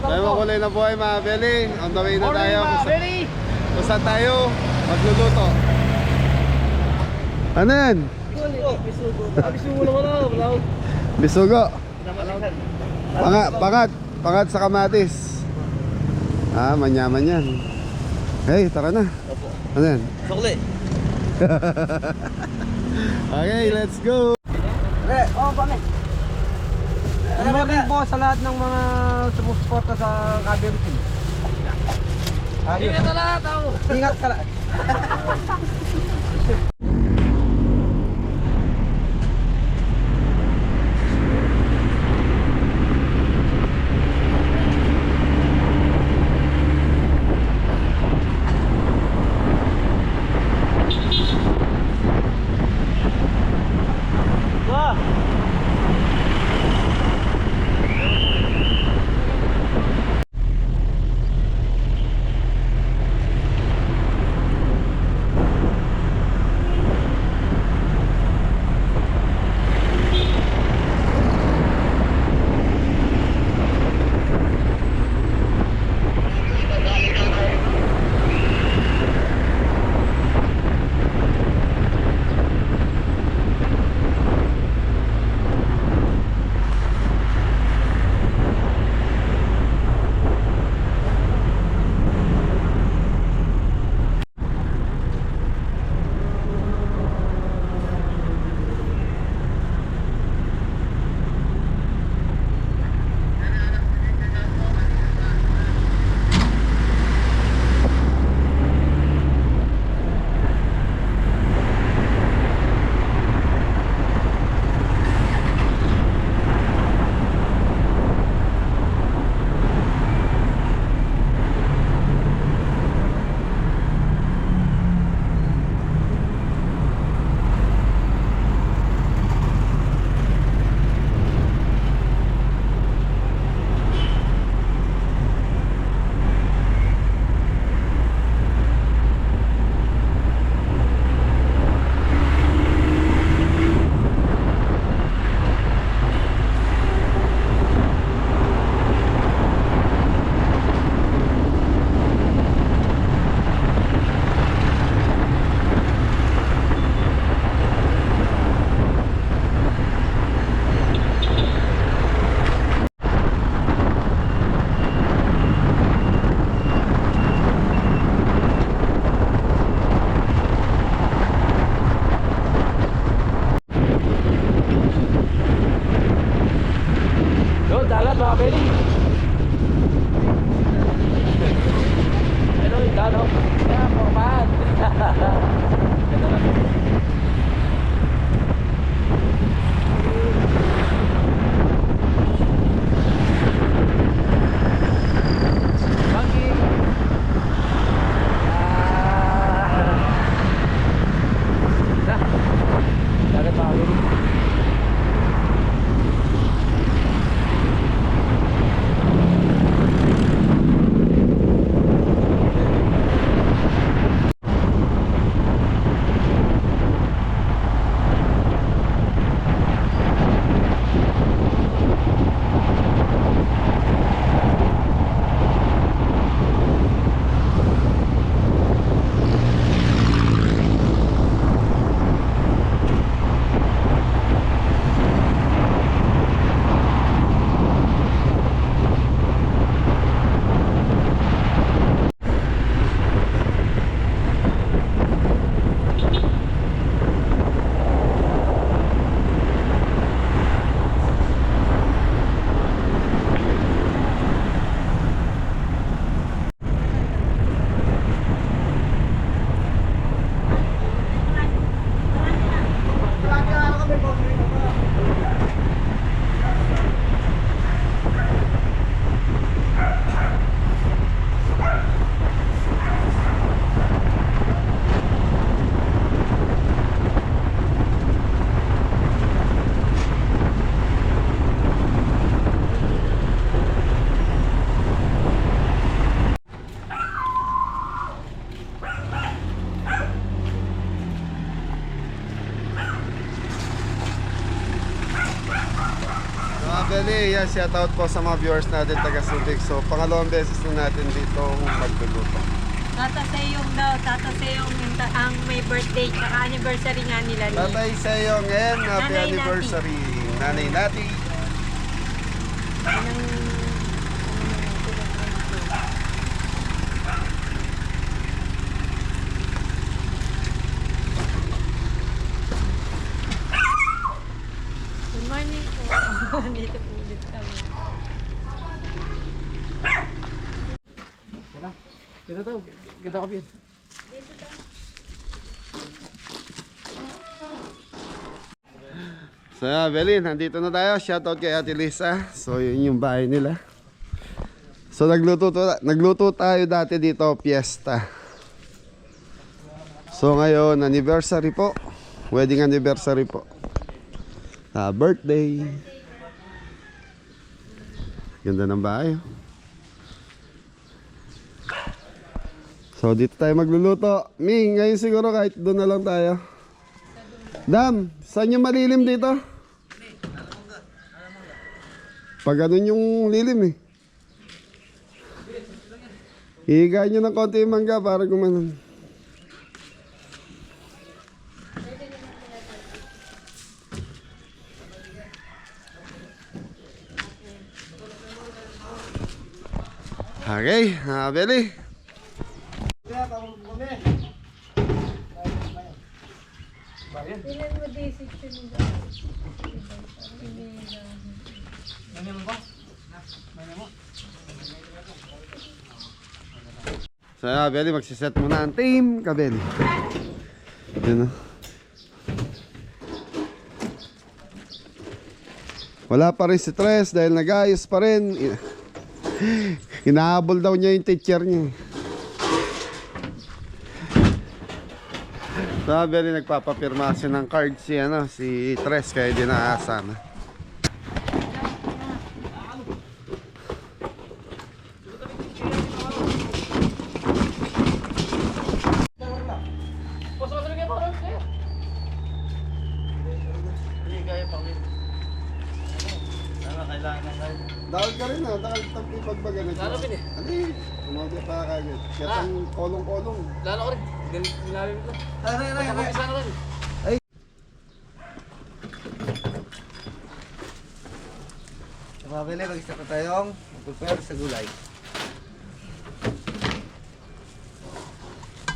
May makulay na buhay mga Beli. On the way na tayo. Kung saan tayo magluluto. Ano yan? Bisugo. Pangat sa kamatis. Manyaman yan. Hey, tara na. Ano yan? Sukli. Okay, let's go. Kami. Good morning po sa lahat ng mga sumusuporta sa Kabir Team. Ingat ka lahat. Ingat ka lahat. Ayan, shoutout po sa mga viewers natin taga Subic. So, pangalawang beses na natin dito magluluto. Tata Seyong daw, Tata Seyong ang may birthday, tsaka anniversary nga nila ni. Tatay sa'yo ngayon, happy Nanay Nati. anniversary. Nanay Nati. Good morning po. Dito po ulit kami. Dito daw, kita ko yun. So, Belin, nandito na tayo. Shoutout kay Ate Lisa. So, yun yung bahay nila. So, nagluto tayo dati dito, piyesta. So, ngayon, anniversary po. Wedding anniversary po. Birthday. Ganda ng bahay. So, dito tayo magluluto. Ming, ngayon siguro kahit doon na lang tayo. Dam, saan yung malilim dito? Pag ganun yung lilim eh. Hihigain nyo ng konti yung mangga para gumanon. Okay, Beli. Ilan mo day 16 daw? So, Beli, magsiset muna ang team, Kabeli. Yun o. Wala pa rin si Tres dahil nag-ayos pa rin. Hinahabol daw niya yung teacher niya. So, Beli, nagpapapirma siya ng card si Tres kaya di naasa na. Dahil ka rin dahil tapos pagbaga na. Lalo pin eh. Ano eh? Tumawag pa kagad. Kaya ang kolong-kolong. Lalo ko rin. Nilalim ko. Ay. Sana rin. Mabili, mag-start na tayong prepare sa gulay.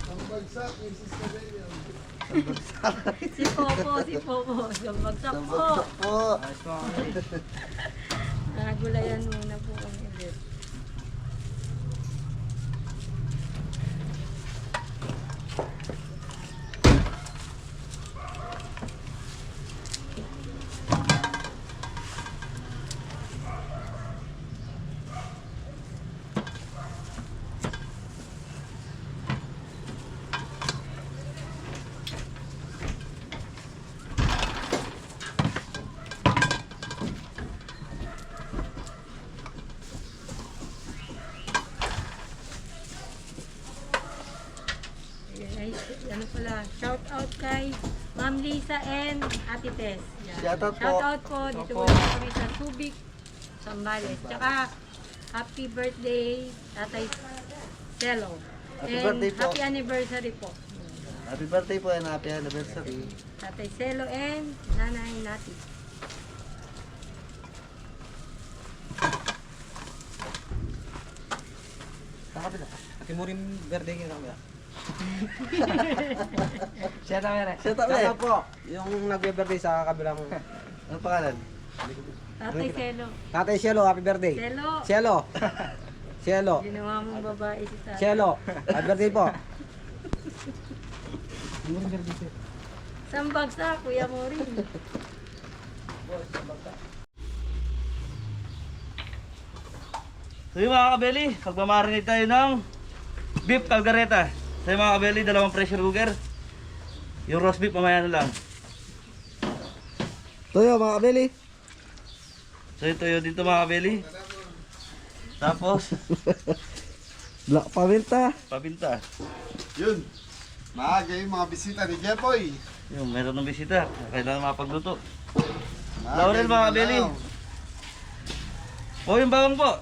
Ang bagsak, Mrs. Cabello. Si Popo. Bagsak po. Po! Nagulayan muna po kami ulit. Ay, ano pala, shout out kay Ma'am Lisa and Ate Tess. Yan. Shout out po. Shout out po. Dito po kami sa Subic, Sambales. Tsaka, happy birthday, Tatay Celo. Happy And birthday po. happy anniversary po. Happy birthday po and happy anniversary. Tatay Celo and Nanay Nati. Sa kapila. Ate mo rin birthday niya kami. Siya na meron. Siya tabi. Saka po, yung nagbe-birthday sa kabilang Anong pangalan? Tatay Celo. Tatay Cielo, happy birthday. Celo. Cielo. Cielo. Ginawa mong babae si Tatay. Cielo. Happy birthday po. Isang bagsak, kuya mo rin. So yung mga kabeli, magmamarinate tayo ng beef calgareta. So yung mga kabeli, 2 pressure cooker. Yung roast beef mamaya na lang. Toyo mga kabili. So ito yun dito mga kabeli. Tapos, Black paminta. papinta. Yun. Maaga yung mga bisita ni Jepoy. Yung meron ng bisita, kailangan mapagluto. Maaga Laurel yung mga kabeli. malaw. Po yung bawang po.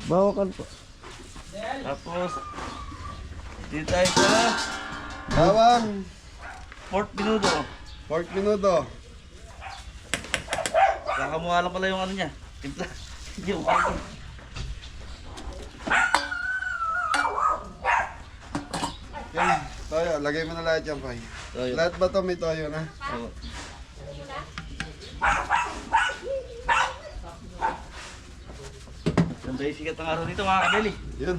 Bawakan po. Tapos, dito tayo sa Bawang. pork minudo. Pork minuto. Kakamuha lang pala yung ano niya. Timpla. Yung ano. Okay, toyo. Lagay mo na lahat yan, Pai. Toyo. Lahat ba to may toyo na? Oo. Ganda yung sikat ng araw dito mga kabeli. Yun.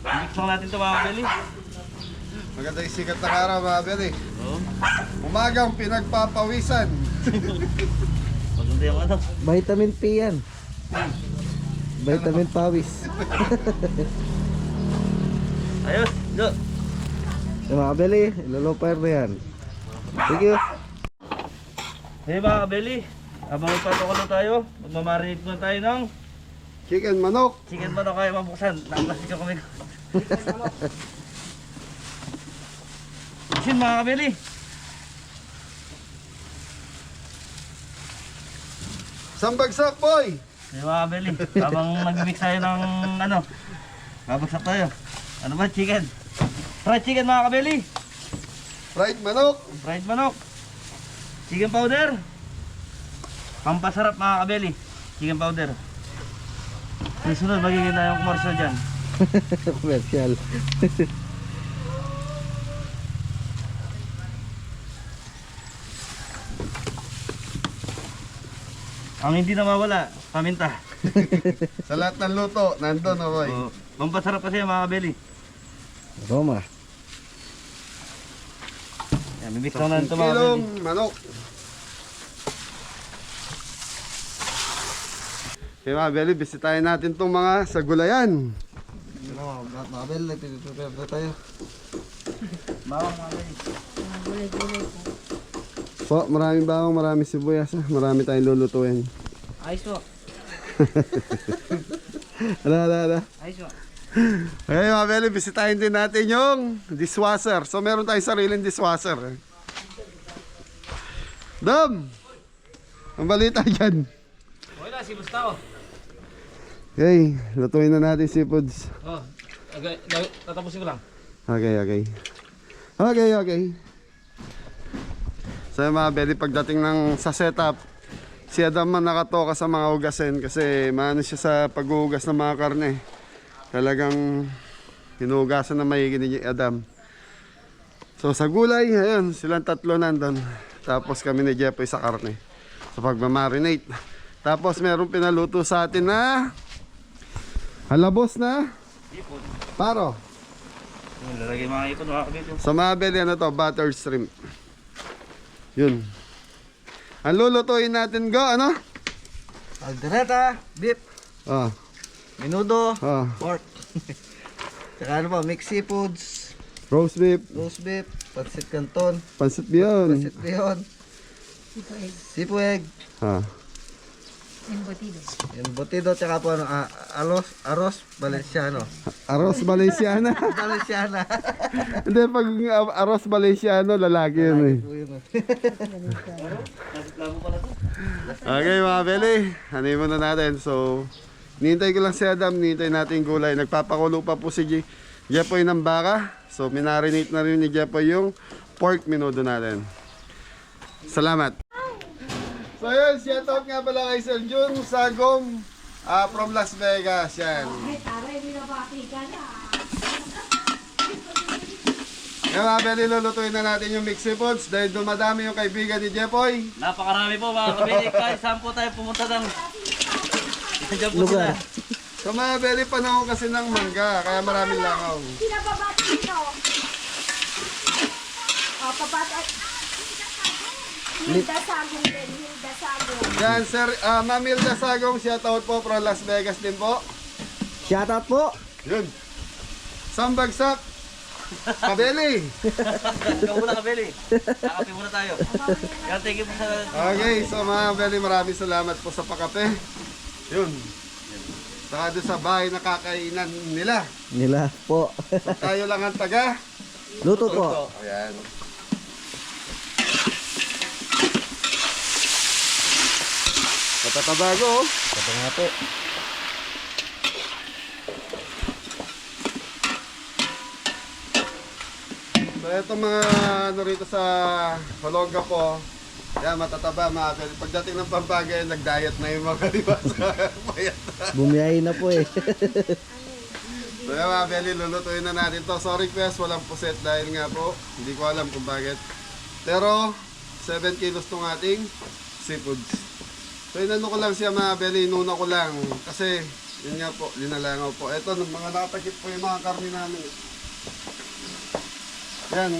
Mix lang natin ito mga kabeli. Maganda yung sikat ng araw, mga beli. Oo. Umagang pinagpapawisan. Maganda yung ano. Vitamin P yan. Vitamin pawis. Ayos, Jo. Yung mga kabeli, iloloper na yan. Thank you. Hey mga kabeli, habang magpatukulo tayo, magmamarinate muna tayo ng Chicken manok. chicken manok kayo mabuksan. Nakaplastik ako kami. Isin mga kabeli. Sambagsak, boy. Hey mga kabeli, habang nag-mix tayo ng ano, mabagsak tayo. Ano ba? Chicken. Fried chicken mga kabeli. Fried manok. Fried manok. Chicken powder. Pampasarap mga kabeli. Chicken powder. Susunod magiging na yung commercial dyan. Commercial. Ang hindi na mawala, paminta. Sa lahat ng luto, nandun na, boy. Oh, pampasarap kasi mga kabeli. Roma. Yan, mimix lang natin ito mga kabeli. Kilong manok. Okay mga beli, bisitahin natin itong mga sagulayan. Mga kabeli, nagpiprepare na tayo. Bawang mga kabeli. Mga gulay-gulay po. Po, maraming bawang, maraming sibuyas. Marami tayong lulutuin. Ayos po. Ala. Ayos po. Okay mga beli, bisitahin din natin yung dishwasher. So meron tayong sariling dishwasher. Dom! Ang balita dyan. Okay na, si Gustavo. Okay, lutuin na natin seafoods. Oh, tatapusin ko lang. Okay. So yung mga beli, pagdating ng sa setup, si Adam man nakatoka sa mga hugasin kasi maano siya sa paghuhugas ng mga karne. Talagang hinuhugasan na maigi ni Adam. So sa gulay, ayun, silang tatlo nandun. Tapos kami ni Jeffoy sa karne. Sa pagmamarinate. Tapos meron pinaluto sa atin na halabos na paro. Lalagay mga ipon mga kabeli. Sa mga beli, ano to, butter shrimp. Yun. Ang lulutuin natin, go, ano? Aldereta, beef, Ah, minudo, ah, pork. Tsaka ano pa, mixed seafoods, roast beef, roast beef, pansit canton, pansit bihon. pansit bihon, Ito ay sipu egg, Ah, embutido. yung botido, tsaka po ano, arroz, Valenciano. arroz Valenciana. Valenciana. Hindi, pag arroz Valenciano, lalaki yun eh. Po yun, oh. Nasiklabo pala to. Okay mga beli, hanin muna natin. So, nihintay ko lang si Adam, nihintay natin yung gulay. Nagpapakulo pa po si Jeffoy ng baka. So, minarinate na rin ni Jeffoy yung pork minudo natin. Salamat. So yun, shoutout nga pala kay Sir Jun Sagom from Las Vegas. Yan. Yan mga beli, lulutuin na natin yung mixed foods dahil dumadami yung kaibigan ni Jeffoy. Napakarami po mga kabeli. Kahit saan po tayo pumunta ng isa dyan po sila. So mga beli, panahon kasi ng mangga, kaya maraming langaw. Pinababati dito. O, pabati. Hilda Sagong din. Hilda Sagong. Yan, Sir Mamilda Sagom, shoutout po from Las Vegas din po. Shoutout po. Yun. Sambagsak. Kabeli. Ikaw muna kabeli. Kakape muna tayo. Kaya thank you po sa... Okay, so mga beli, maraming salamat po sa pakape. Yun. Saka doon sa bahay na kakainan nila. Nila po. So, tayo lang ang taga. Luto po. Matatabago oh. Ito nga po. So ito mga ano rito sa Holonga po. Yan, matataba mga Abeli. Pagdating ng Pampanga, nag-diet na yung mga diba sa payat. Bumiyahin na po eh. So yan mga Abeli, lulutuin na natin to. Sorry Pes, walang puset dahil nga po, hindi ko alam kung bakit. Pero, 7 kilos tong ating seafoods. So inano ko lang siya mga Abeli, inuna ko lang. Kasi, yun nga po, linalangaw po. Ito, mga nakatakip po yung mga karne namin. Yan,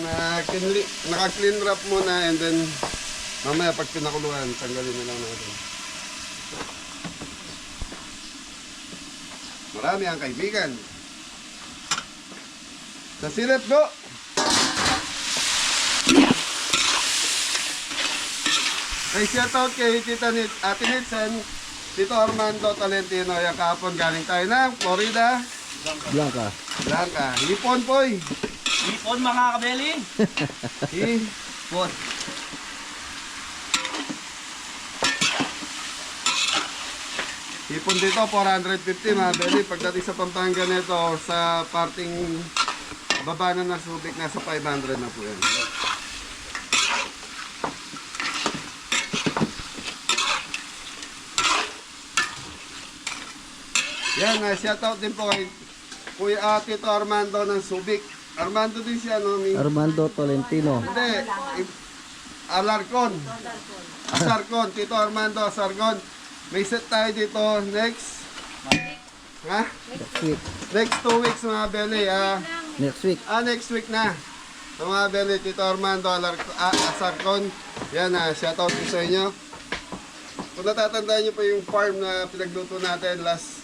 naka-clean wrap muna and then mamaya pag pinakuluan, tanggalin na lang natin. Marami ang kaibigan. Sa silip, go! Ay, shout out kay Tita Ate Nitsen, Tito Armando Tolentino. Yan kahapon galing tayo ng Florida. Blanca. Blanca. Hipon poy. Ipon mga kabeli. Hipon. Hipon dito, 450 mga beli. Pagdating sa Pampanga nito, sa parting baba na ng Subic, nasa 500 na po yan. Yan, shoutout din po kay Kuya Tito Armando ng Subic. Armando din siya, no? Armando Tolentino. Hindi, Alarcon. Asarcon, Tito Armando Asarcon. May set tayo dito next. Ha? Next week. Next 2 weeks mga Beli. Next week. Next week na. So mga Beli, Tito Armando Asarcon. Yan, shoutout din sa inyo. Kung natatandaan nyo pa yung farm na pinagluto natin last,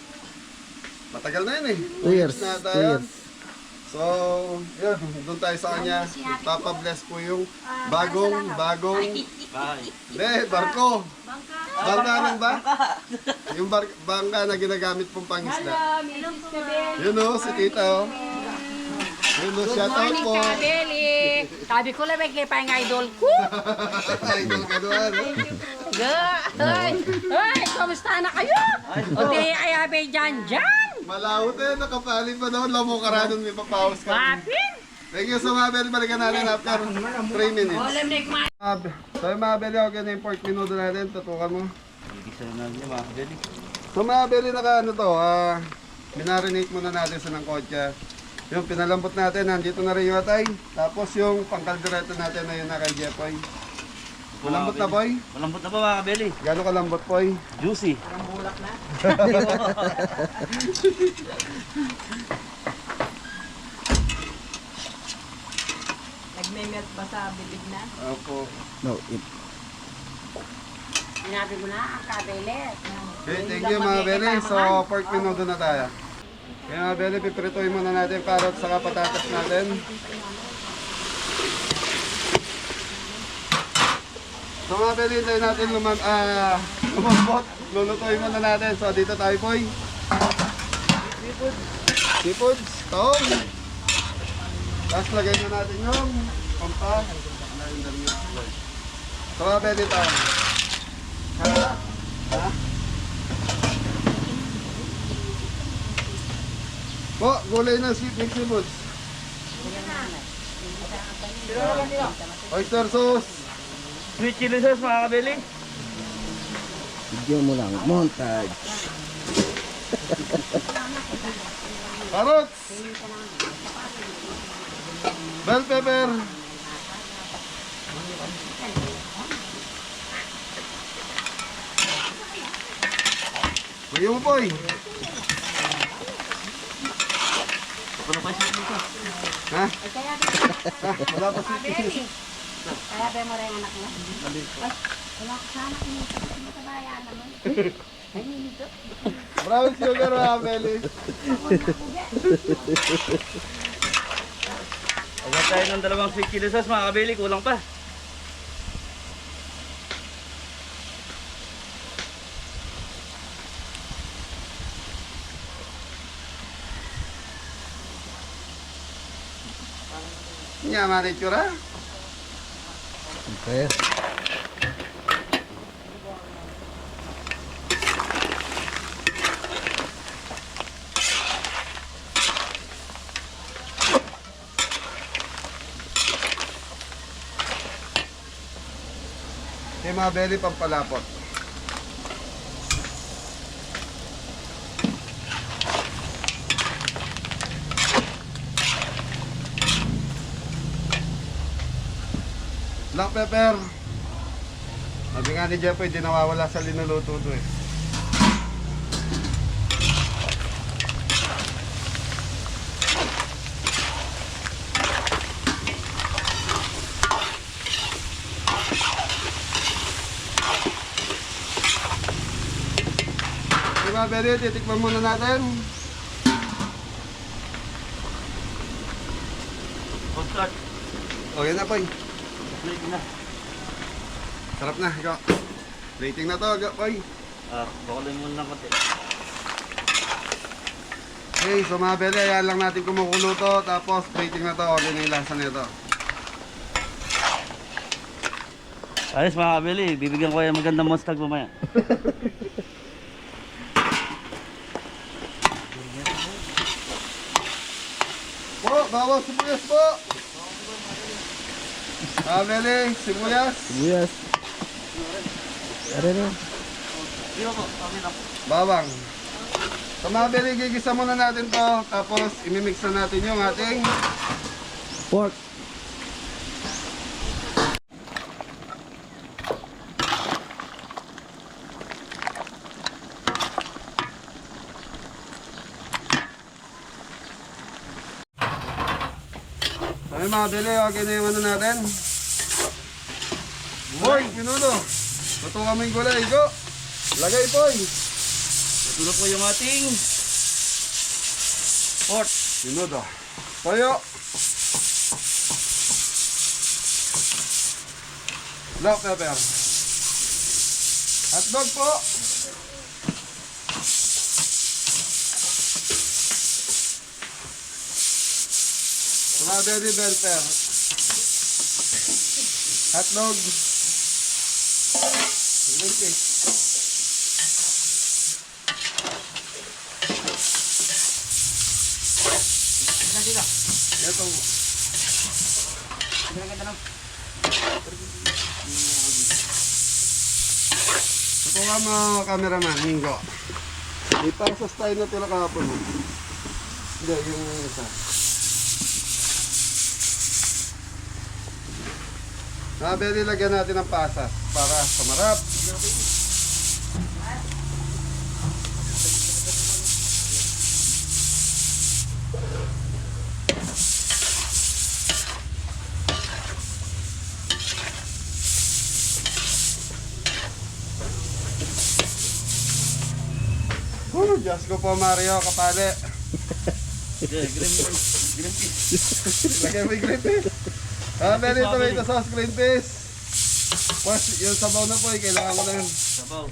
matagal na yun eh. 2 years. Na 2 tayo. years. So, yun, doon tayo sa kanya. Papabless po yung bagong, Bye. hindi, barko. Bangka ng ba? Yung bangka na ginagamit pong pangisda. Yun o, si tita o. Yun o, shoutout po. Kabeli. Sabi ko lang, may kaya yung idol ko. Idol ka doon. Ay, kamusta na kayo? O di ay abe dyan. Malawot eh, nakapali pa daw. Lamo ka rin, may papawas ka. Wapin. Thank you so much, Bel. Balikan natin after 3 minutes. So yung mga Bel, okay na yung pork minuto natin. Tutukan mo. Igisa na niya mga kabeli. So mga Bel, naka ano to, minarinate muna natin sa ng kotya. Yung pinalambot natin, nandito na rin yung atay. Tapos yung pangkaldereta natin na yun na kay Jepoy. Malambot na, Boy? Malambot na ba mga kabeli? Gano'n kalambot, Boy? Juicy. Nagme-melt ba sa bibig na? Opo. No, Sinabi mo na ang kabeli. Okay, thank you mga Beli. So, pork minuto na tayo. Okay mga Beli, piprituin muna natin yung carrot saka patatas natin. So mga Beli, hintayin natin lumambot. Lulutuin muna natin. So, dito tayo, Boy. Seafoods. Taong. Tapos lagay na natin yung pampa. So mga Beli, taong. Ha? Po, gulay ng mixed seafoods. Oyster sauce. Sweet chili sauce mga kabeli. video mo lang. Montage. Carrots. Bell pepper. Bigyan mo, Boy. Ano pa siya dito? Ha? Wala pa si Kabeli. Kaya ba mo rin anak mo? Ay, wala ko sa anak mo. Matabayaan naman. Ay, nito. brown sugar, mga Beli. Agad tayo ng 2 sweet chili sauce mga kabeli. Kulang pa. Nyaman na itsura. Okay. mga belly, pampalapot. Black pepper. Sabi nga ni Jeff, hindi nawawala sa linuluto to eh. Diba, Beri? Titikman muna natin. Start. Okay na, Poy. Play na. Sarap na, ikaw. Plating na to, Poy. Bakulay mo lang konti. Okay, so mga Beri, ayan lang natin kumukulo to. Tapos, plating na to. Okay na yung lasa nito. Ayos mga kabeli, bibigyan ko yung magandang monstag mamaya. Po, bawang sibuyas po. Mga Beri, sibuyas. Sibuyas. Are na. Iyo po, kami na. Bawang. So mga Beri, gigisa muna natin to. Tapos, imimix na natin yung ating Pork. Ay mga Beri, okay na yung ano natin. Boy, pinuno. Luto kaming gulay, go. Lagay, Boy. Natulog po yung ating pork. Pinuno. Toyo. Black pepper. Hotdog po. Strawberry bell pepper. Hotdog. Green fish. Ito. Ito nga mga cameraman, Mingo. May pasas tayo na tila kahapon. Hindi, yung isa. Nabili, lagyan natin ng pasas para sumarap. Diyos ko po, Mario, kapale. Green fish. Lagyan mo yung green fish. Beli, tomato sauce, green fish. Pues, yung sabaw na po, kailangan ko na yun. Sabaw.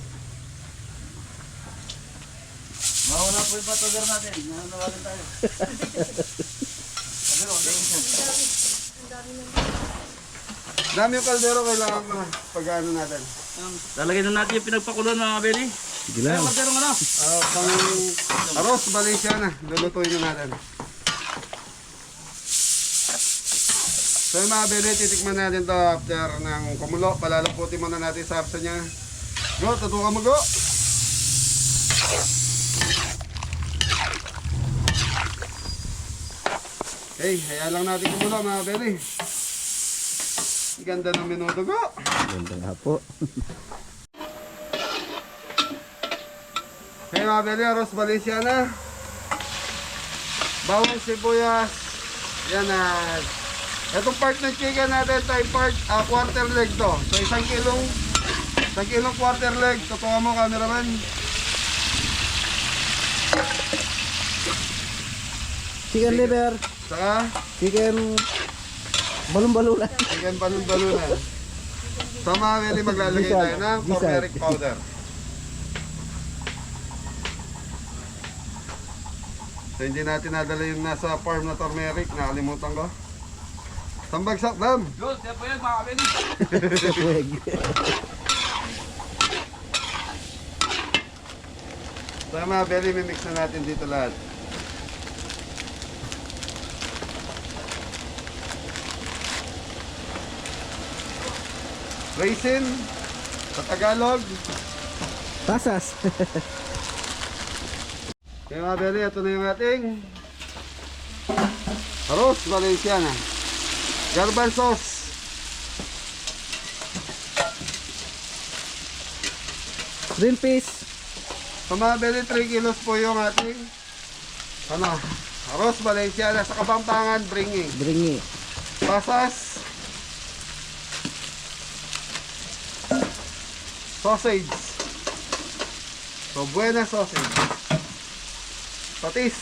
Mauna po yung patogar natin. Nanawagan tayo. Dami yung kaldero, kailangan ko na pag-ano natin. Lalagay na natin yung pinagpakuloan mga kabeli. Sige lang. Kaldero nga na. Pang arroz, Valenciana, lulutuin na natin. So yung mga beli, titikman natin to after ng kumulo. Palalaputin muna natin sa hapsa niya. Go, tutukan mo, go! Okay, hayaan lang natin kumulo mga beli. Ganda ng minuto, go! Ganda nga po. Okay mga beli, arroz Valenciana. Bawang sibuyas. Yan na. Itong part ng chicken natin, type part, quarter leg to. So isang kilong quarter leg. Totoo mo, cameraman. Chicken liver. Saka, Chicken balon-balunan. chicken balon-balunan. So mga beli, maglalagay tayo ng turmeric powder. So hindi natin nadala yung nasa farm na turmeric. Nakalimutan ko. Tambagsak dam. Yun, siya po yan mga kabeli. Wag. So mga beli, mimix na natin dito lahat. Raisin, Sa Tagalog. Pasas. Kaya mga beli, ito na yung ating Arroz Valenciana. Garban sauce. Green fish. Sa mga beli, 3 kilos po yung ating Arroz Valenciana sa Kapampangan, bringing. Bringi. Pasas. Sausage. So, buena sausage. Patis.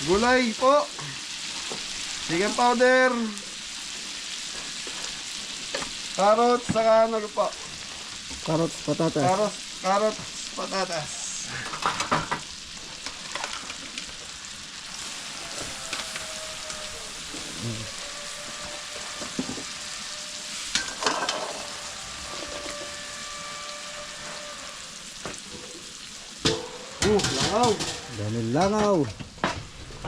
Gulay po. Chicken powder. Carrots, saka ano po? Carrots, patatas. Carrots, patatas. Langaw. Daming langaw.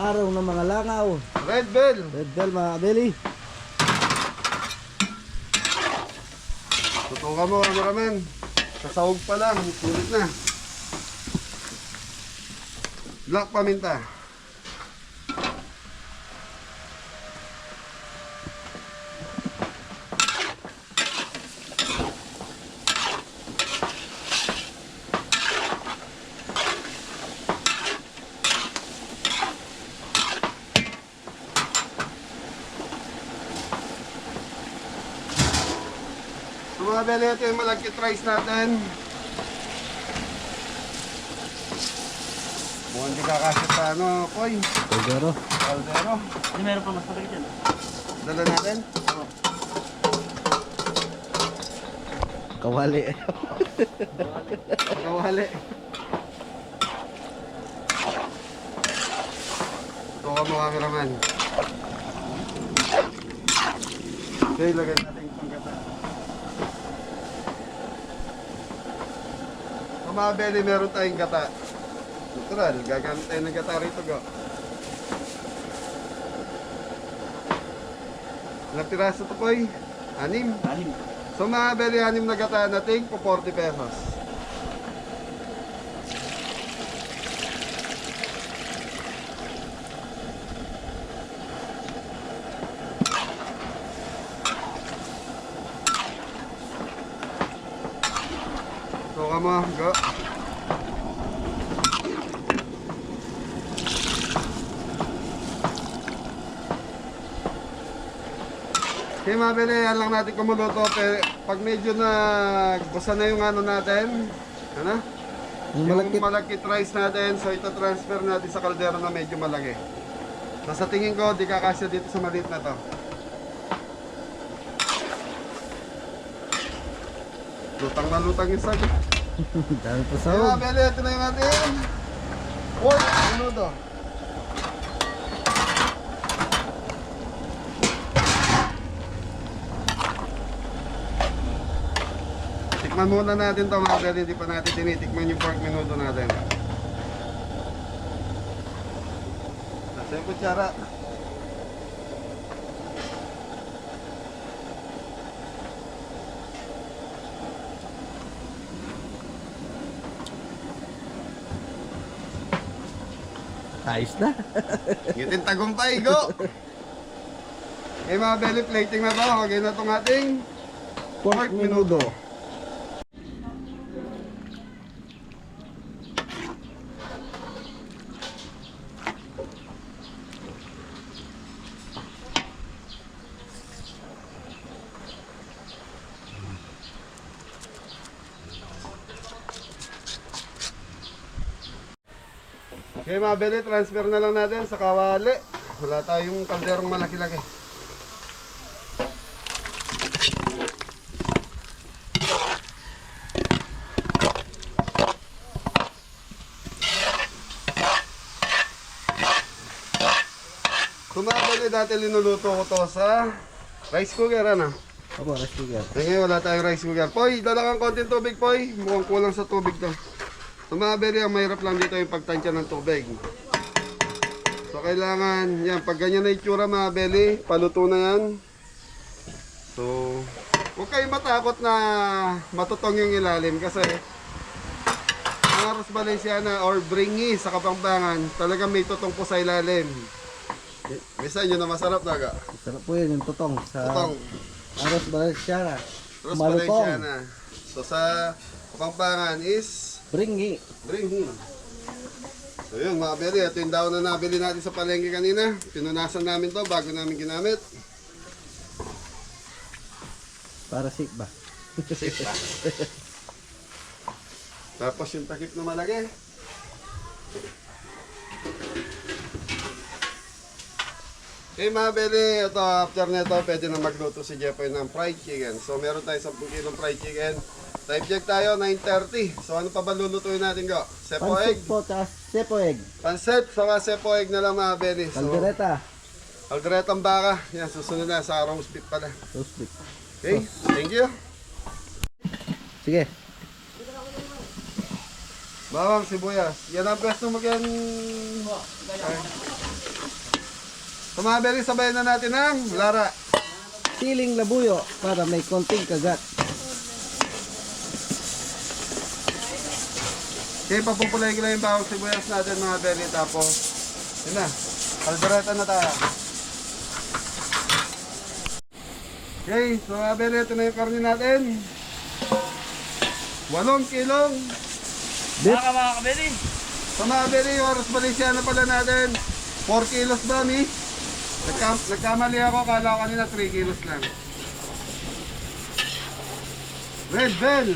Araw ng mga langaw. Red bell. Red bell mga kabeli. Tutukan mo, kameraman. Sasahog pa lang, sulit na. Black paminta. So mga beli, ito yung malagkit rice natin. Mukhang di kakasya sa Koy. Pero Caldero. Hindi, meron pa mas malaki dyan. Dala natin. kawali. Kawali. Ito ka mga kameraman. Okay, lagay natin yung panggata. Sa mga beli, meron tayong gata. Natural, gagamit tayo ng gata rito, go. Ilang piraso to, Koy? 6. Anim. So mga beli, 6 na gata natin po 40 pesos. So ka mo, go. Okay mga beli, yan lang natin kumuluto. Pero pag medyo nagbusa na yung ano natin, ano? Yung Yung malagkit. malagkit rice natin, so ito transfer natin sa kaldero na medyo malaki. So sa tingin ko, di kakasya dito sa maliit na to. Lutang na lutang yung sag. Dami pa Okay sahog. mga beli, ito na yung ating pork menudo. Tikman muna natin ito mga beli, hindi pa natin tinitikman yung pork menudo natin. Nasa yung kutsara. Ayos na. Ngitin tagumpay, go! Okay mga belly, plating na to. Okay na itong ating pork menudo. Okay mga belly, transfer na lang natin sa kawali. Wala tayong kalderong malaki-laki. So mga belly, dati linuluto ko to sa rice cooker, ano? Opo, rice cooker. Ngayon wala tayong rice cooker. Poy, dala kang konting tubig, Poy. Mukhang kulang sa tubig to. Sa mga beri, ang mahirap lang dito yung pagtansya ng tubig. So kailangan, yan, pag ganyan na itsura mga beli, paluto na yan. So, huwag kayong matakot na matutong yung ilalim kasi ang Aros Valenciana or Bringi sa Kapampangan, talagang may tutong po sa ilalim. Minsan yun na masarap naga. Sarap po yun, yung tutong. Sa Tutong. Aros Valenciana. Aros Malutong. Valenciana. So sa Kapampangan is Bringi. Bringi. So yun mga beri, ito yung daon na nabili natin sa palengke kanina. Pinunasan namin to bago namin ginamit. Para safe ba? Tapos yung takip na malaki. Okay mga beri, ito after nito pwede na magluto si Jeffoy ng fried chicken. So meron tayo 10 kilong fried chicken. Type check tayo, 9:30. So ano pa ba lulutuin natin ko? Sepo egg. Pancit po, tsaka sepo egg. Pancit, saka sepo egg na lang mga beri. So, Caldereta. alderetang baka. Yan, susunod na sa roast beef pala. Roast beef. Okay, thank you. Sige. Bawang sibuyas. Yan ang pwesto mag-yan. So mga beri, sabayan na natin ng lara. Siling labuyo para may konting kagat. Okay, papupulay ko lang yung bawang sibuyas natin mga beri. Tapos, yun na. Kaldereta na tayo. Okay, so mga beri, ito na yung karne natin. 8 kilong. Mga kabeli. So mga beri, yung Aros Valenciana pala natin. 4 kilos ba, mi? Nagkamali ako, kala ko kanina 3 kilos lang. Red Bell.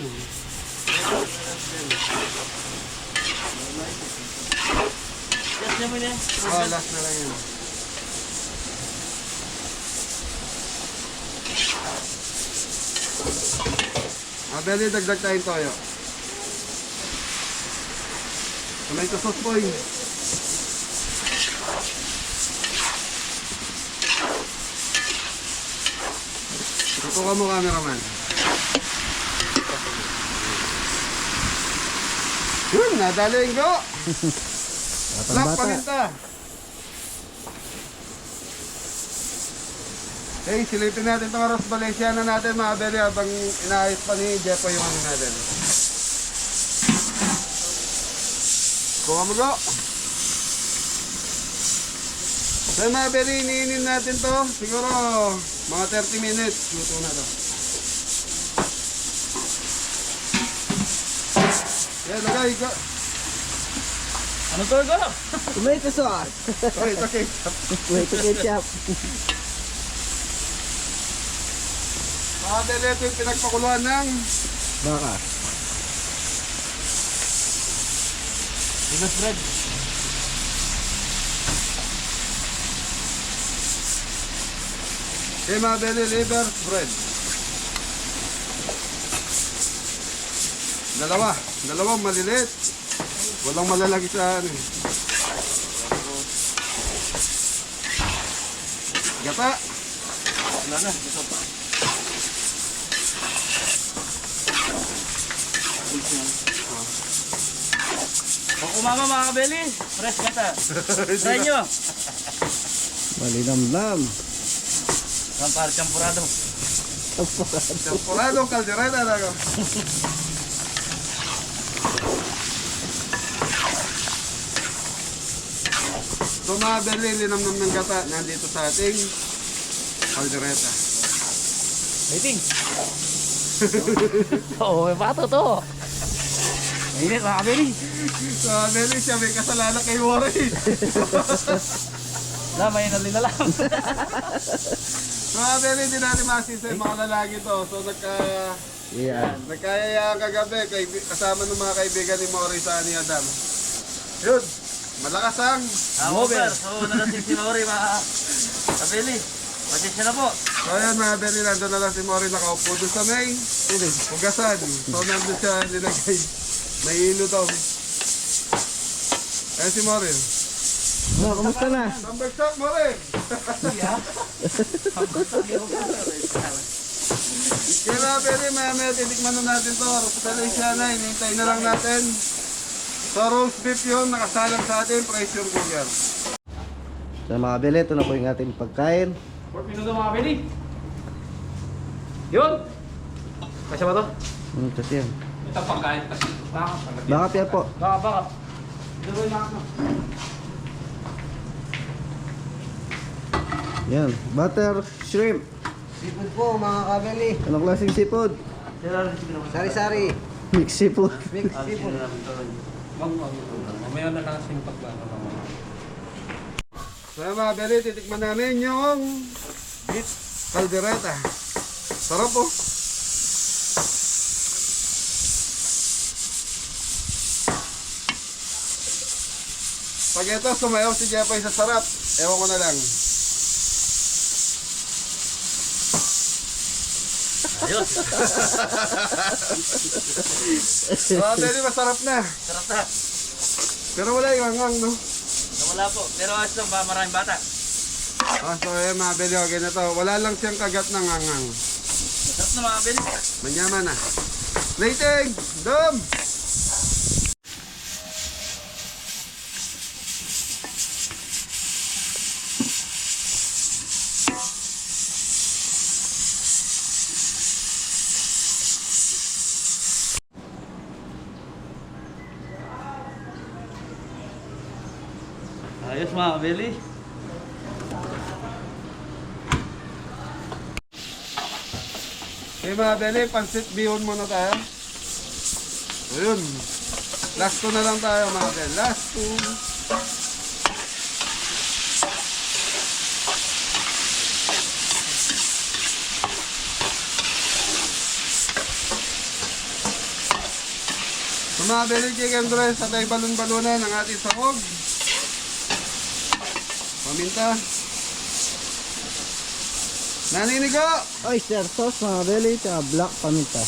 Yes, naman yan. Oh, last na lang yun. Beli, dagdag tayong toyo. Tomato sauce po yun. Tutuka mo, cameraman. Yun, nadali ko. Black Bata. paminta. Okay, silipin natin itong Aros Valenciana natin mga beli habang inaayos pa ni Jeffoy yung ano natin. Kuha mo go. So mga beli, iniinin natin to. Siguro mga 30 minutes. Luto na to. Yan, lagay ko. Ano to ito? Tomato sauce. Okay. Tomato ketchup. Mga beli, ito yung pinagpakuluan ng Baka. Bigas bread. okay, mga beli, liver bread. Dalawang maliliit. Walang malalaki sa ano. Gata. Wala na. Ito pa. Pag umama mga kabeli, fresh gata. Try nyo. Malinamnam. Kampar champurado. Temporado, caldereta na ako. So mga beli, linamnam ng gata nandito sa ating caldereta. Waiting. Oo, may pato to. Mainit mga kabeli. So mga beli, siya may kasalanan kay Warren. Wala, may nalila lang. So mga beli, hindi natin masisa yung mga lalaki to. So Yeah. nagkayayaan kagabi kasama ng mga kaibigan ni Mori sa ni Adam. Yun, malakas ang Over. So, nalasing si Mauri mga kabeli. Pasensya na po. So ayan mga beli, nandun na lang si Mori nakaupo doon sa may hugasan. So nandun siya nilagay. May ilo daw. Ayan si Mori. Oh, kamusta na? Number shot, Mori! Kaya mga Beli, maya titikman na natin to. Rosemary Siana, hinihintay na lang natin. So roast beef yun, nakasalang sa atin, pressure cooker. So mga kabeli, ito na po yung ating pagkain. 4 minuto mga Beli. Yun! Kasya ba to? Kasi yan. Ito pagkain kasi. Baka piya po. Baka. Ito ba yung baka? Yan. Butter shrimp. Seafood po mga kabeli. Anong klaseng seafood? Sari-sari. Mixed seafood. Mix seafood. Mamaya na lang sing paglano. So mga Beli, titikman namin yung beef caldereta. Sarap po. Pag ito, sumayaw si Jepay sa sarap. Ewan ko na lang. Ayos. Mga Beli, masarap na. Sarap na. Pero wala yung hangang, no? Wala po. Pero ayos lang ba maraming bata? So ayan mga Beli, okay na to. Wala lang siyang kagat ng hangang. Sarap na mga Beli. Manyaman na. Rating! Dom! Ayos mga Beli. Okay mga Beli, pansit bihon muna tayo. Ayun. Last two na lang tayo mga Beli. Last two. So mga Beli, chicken breast at ay balon-balunan ng ating sahog. Paminta. Naninigo! Oyster sauce mga kabeli. Tsaka black paminta.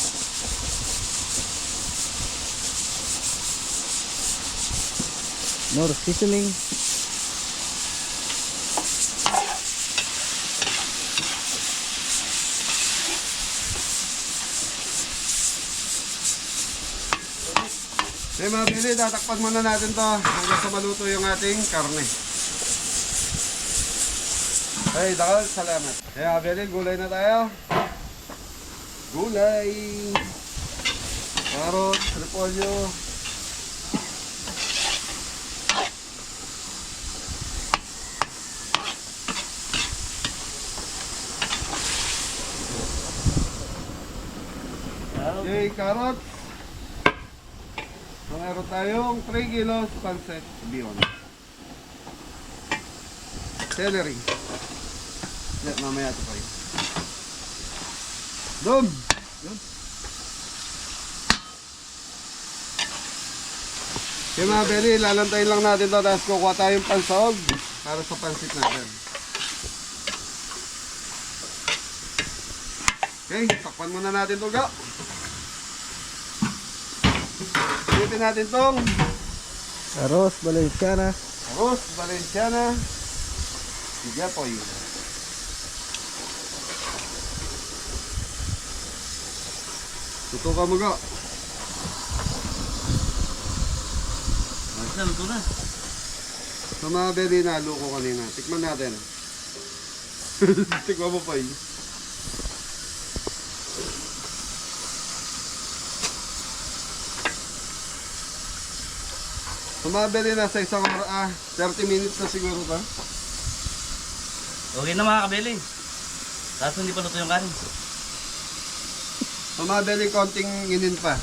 More seasoning. Okay mga Beli, tatakpan muna natin to hanggang sa maluto yung ating karne. Hey, dakal, salamat. Kaya Beli, gulay na tayo. Gulay. Carrot, repolyo. Okay, carrot. So, meron tayong 3 kilos pancit bihon. Celery. Mamaya ito kayo. Dom! Yun. Okay mga Beli, lalantayin lang natin ito. Tapos kukuha tayong pansahog para sa pansit natin. Okay, takpan muna natin ito. Go! Silipin natin itong Arroz Valenciana. Arroz Valenciana. Sigapoy. Tutukan mo ga. Ayos na, luto na. Sa mga Beli na luko kanina. Tikman natin. Tikman mo pa yun. Sa mga Beli na sa isang 30 minutes na siguro ba? Okay na mga kabeli. Kaso hindi pa luto yung kanin. Sa mga Beli, konting inin pa.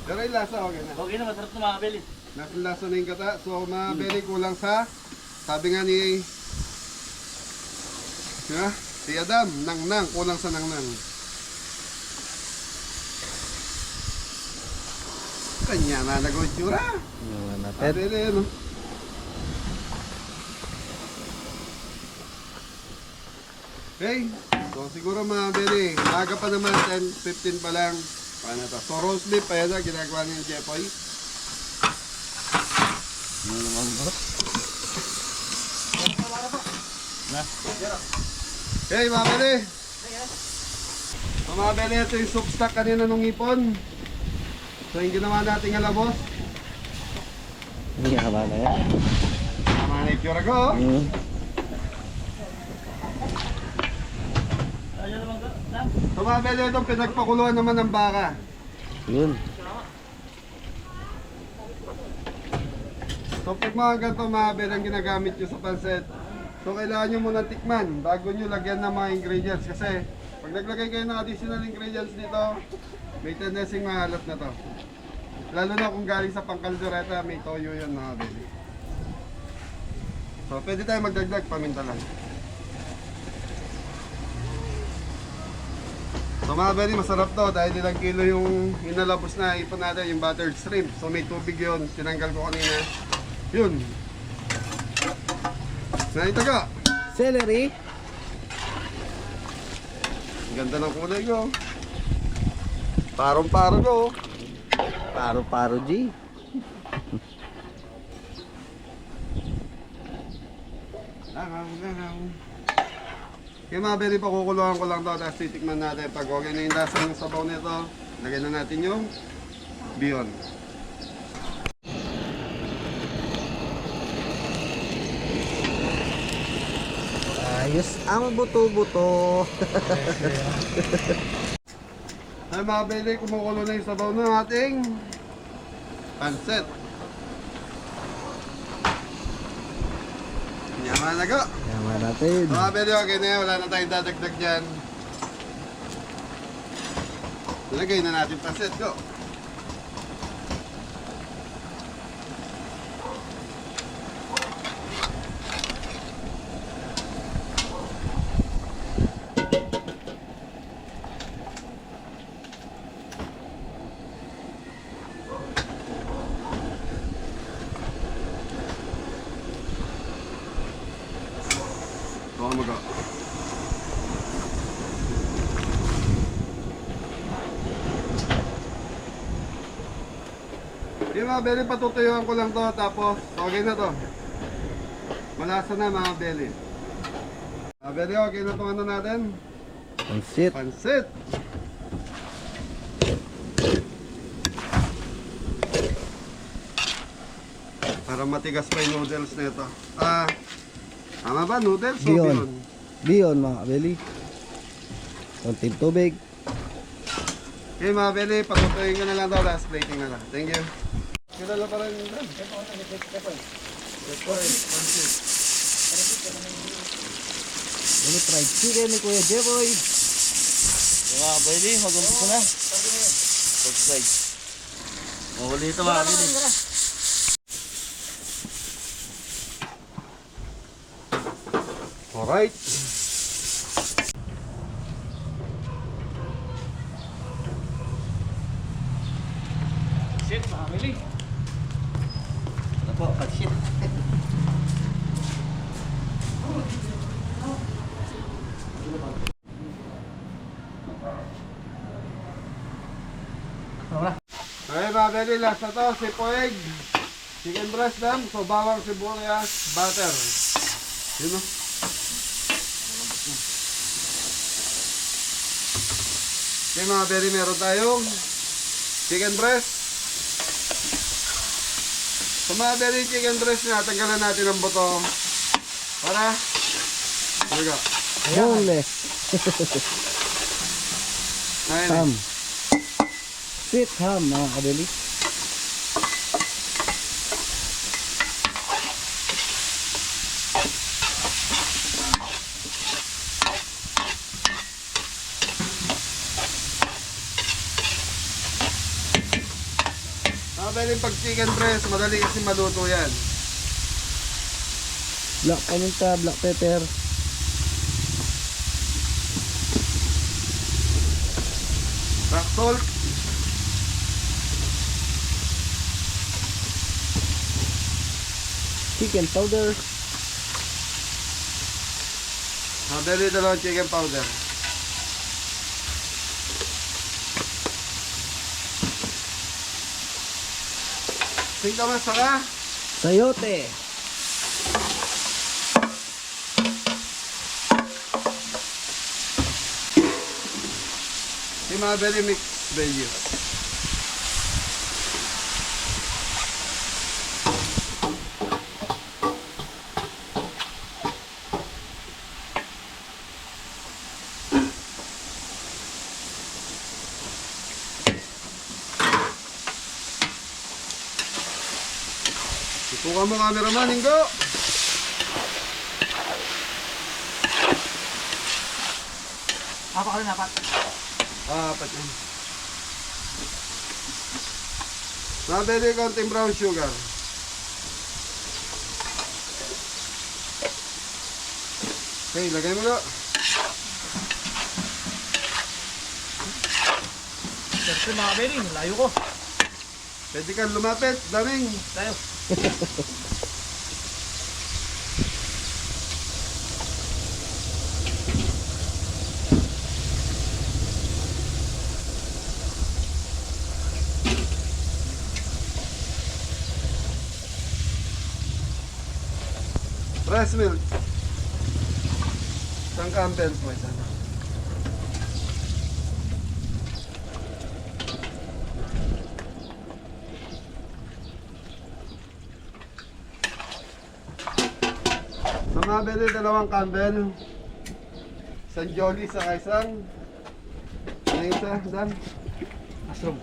Pero yung lasa okay na. Okay na, masarap na mga kabeli. Lasa na yung kata. So mga Beli, kulang sa, sabi nga ni si Adam, nang kulang sa nang. Kanya na nag-utsura. Yan natin. Ate na yun, no? Okay, so siguro mga Beli, aga pa naman, 10:15 pa lang. Paano to? So roast beef, pa yan na, ginagawa niya yung Jepoy. Ano naman bro? Na? Okay mga Beli, So mga bele, ito yung soup stock kanina nung ipon. So yung ginawa nating alabos. Hindi haba na yan. Tama na yung pure ko. So mga bele, itong pinagpakuluan naman ng baka. Yun. So pag mga ganito mga bele ang ginagamit nyo sa pansit, so kailangan nyo muna tikman bago nyo lagyan ng mga ingredients. Kasi pag naglagay kayo ng additional ingredients dito, may tendency mahalap na to. Lalo na kung galing sa pangkaldureta, may toyo yun mga bele. So pwede tayo magdagdag, paminta lang. So mga bele, masarap to dahil ilang kilo yung inalabos na ipon natin, yung buttered shrimp. So may tubig yun, tinanggal ko kanina. Yun. Naitaga. Celery. Ang ganda ng kulay ko. Parong-paro ko. Paro-paro G. Langaw. Kaya mga beri, pakukuluan ko lang to. Tapos titikman natin. Pag okay na yung lasa ng sabaw nito, lagyan na natin yung bihon. Ayos ang buto-buto. Ay mga beri, kumukulo na yung sabaw ng ating pansit. Yaman na ko. Yaman natin. So, mga beri, okay na yan. Wala na tayong dadagdag dyan. Lagay na natin pansit ko. Baka maga. Yung mga belly, patutuyuan ko lang to. Tapos, okay na to. Malasa na mga belly. Mga belly, okay na itong ano natin. Pansit. Pansit. Para matigas pa yung noodles na ito. Tama ba? Noodles o Bihon. bihon? Bihon mga kabeli. Konting tubig. Okay mga belly, patutuyin ko na lang daw. Last plating na lang. Thank you. Kilala pa rin yun. Ano fried chicken ni Kuya Jeboy. Yung mga kabeli, mag-umpisa na. Subscribe. Mahuli ito mga kabeli. Alright. Shit, mga kabeli. Ito po, pag-shit. Okay mga belly, last na to. Sipo egg. Chicken breast dam. So bawang sibuyas, butter. Yun o. Okay mga belly, meron tayong chicken breast. So mga belly, chicken breast na, tanggalan natin ang buto. Para Talaga. Boneless. Ayun. Ham. Sweet ham mga kabeli. Pwede pag chicken breast, madali kasi maluto yan. Black paminta, black pepper. Rock salt. Chicken powder. Madali dalawang chicken powder. Tingnan mo saka. Sayote. mga very mixed veggie. Ito ka mo cameraman, Ingo. Apat ka rin, apat. Apat yan. Nabili konting brown sugar. Okay, lagay mo na. Siyempre mga beling, layo ko. Pwede kang lumapit, daming. Tayo. Breast milk. Isang Campbell po. Isang. Sa mga bili, dalawang Campbell. Isang Jolly sa isang. Ano yung isa, Dan? Mushroom.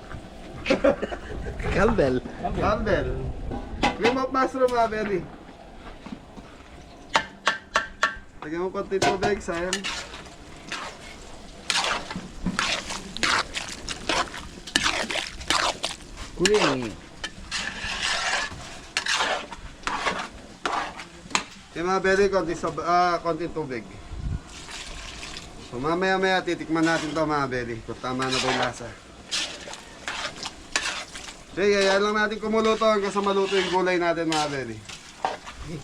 Campbell. Campbell. Cream of mushroom, mga bili. Lagyan mo pati tubig, sayang. Kuling. Yung mga beli, konting tubig. So mamaya titikman natin to mga beli. Kung tama na ba yung lasa. Okay, kaya lang natin kumulo to hanggang sa maluto yung gulay natin mga beli.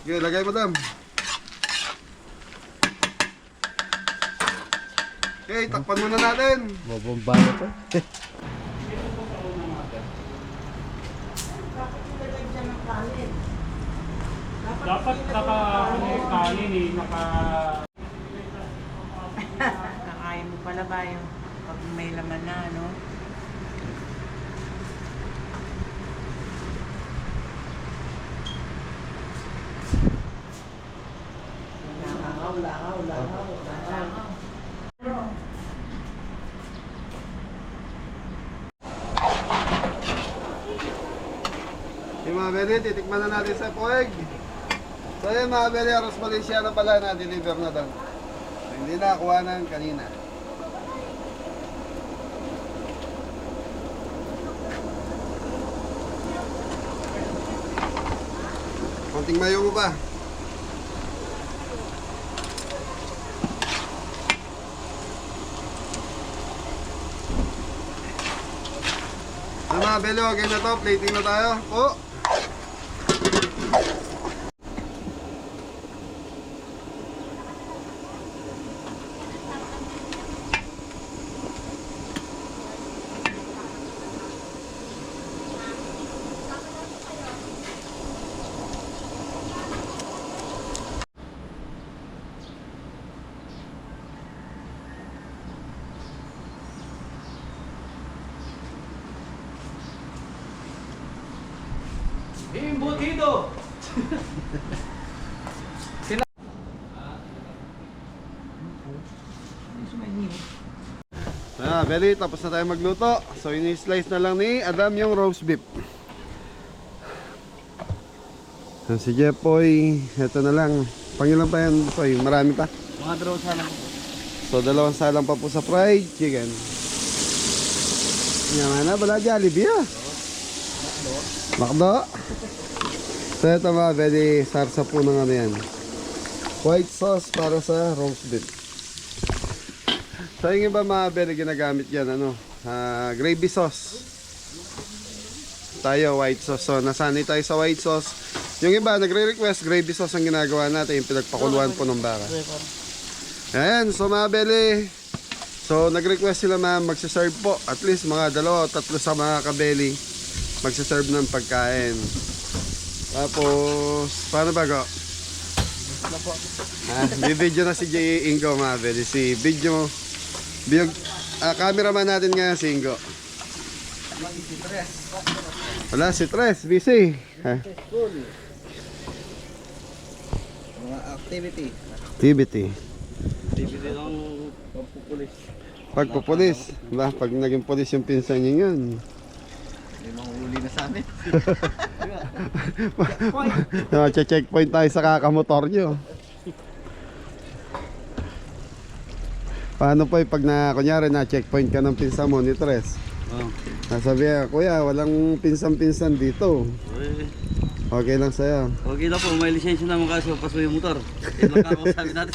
Okay, lagay mo dam. Okay, takpan muna natin. Mabomba na to. Dapat kanin eh, Kakain mo pala ba yung pag may laman na, no? Yung mga beli, titikman na natin sa poeg. So yun mga beli, Aros Valenciano pala na-deliver na doon. So, hindi na kuha ng kanina. Konting mayo mo pa. So mga beli, okay na to. Plating na tayo. Po. Embutido! Beli, tapos na tayo magluto. So, ini-slice na lang ni Adam yung roast beef. Si Jepoy, eto na lang. Pangilan pa yan, Jepoy? Marami pa. Mga draw sana po. So, dalawang salang pa po sa fried chicken. Yan na, wala Jollibee ah. Makdo. So, ito mga Beli, sarsa po ng ano yan. White sauce para sa roast beef. So yung iba mga beli ginagamit yan gravy sauce. Tayo white sauce. So nasanay tayo sa white sauce. Yung iba nagre-request gravy sauce ang ginagawa natin, yung pinagpakuluan po ng baka. Ayan, so mga beli. So nag-request sila magsiserve po. At least mga 2 o 3 sa mga kabeli magsiserve ng pagkain. Tapos, paano ba go? May video na si J. Ingo mga beli. Si video cameraman natin ngayon, Singo. Wala, si Tres, busy. Ha? Mga activity. Activity. Bibili ng pagpupulis. Pagpupulis. Ba, pag naging pulis yung pinsan niyo yun. May mga huli na sa amin. Checkpoint tayo sa kakamotor nyo. Paano po pag kunyari na checkpoint ka ng pinsan mo ni Tres? Oh. Sabi kuya, walang pinsan-pinsan dito. Okay lang sa'yo. Okay lang po, may lisensya naman kasi paso yung motor. Yan lang kakasabi natin.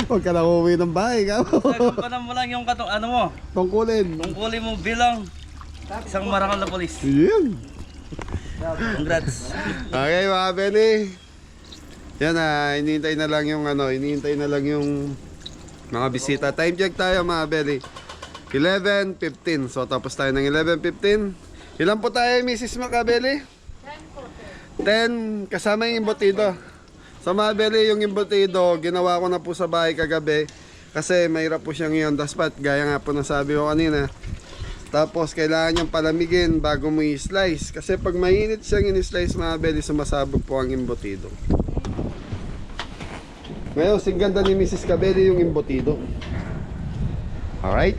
Huwag ka na uuwi ng bahay ka. Pagkampanan mo lang yung ano mo, Tungkulin. tungkulin mo bilang isang marangal na polis. Yun. Congrats. Okay mga Benny. Yan hinihintay na lang yung hinihintay na lang yung mga bisita. Time check tayo mga Benny. 11:15. So tapos tayo ng 11:15. Ilan po tayo, Mrs. Macabeli? 10 kasama yung imbutido. Sa Macabeli, yung imbutido, ginawa ko na po sa bahay kagabi. Kasi mahirap po siyang iyon. Daspat, gaya nga po nasabi ko kanina. Tapos, kailangan niyang palamigin bago mo i-slice. Kasi pag mainit siyang in-slice, Macabeli, sumasabog po ang imbutido. Ngayon, singganda ni Mrs. Cabelli yung imbutido. Alright?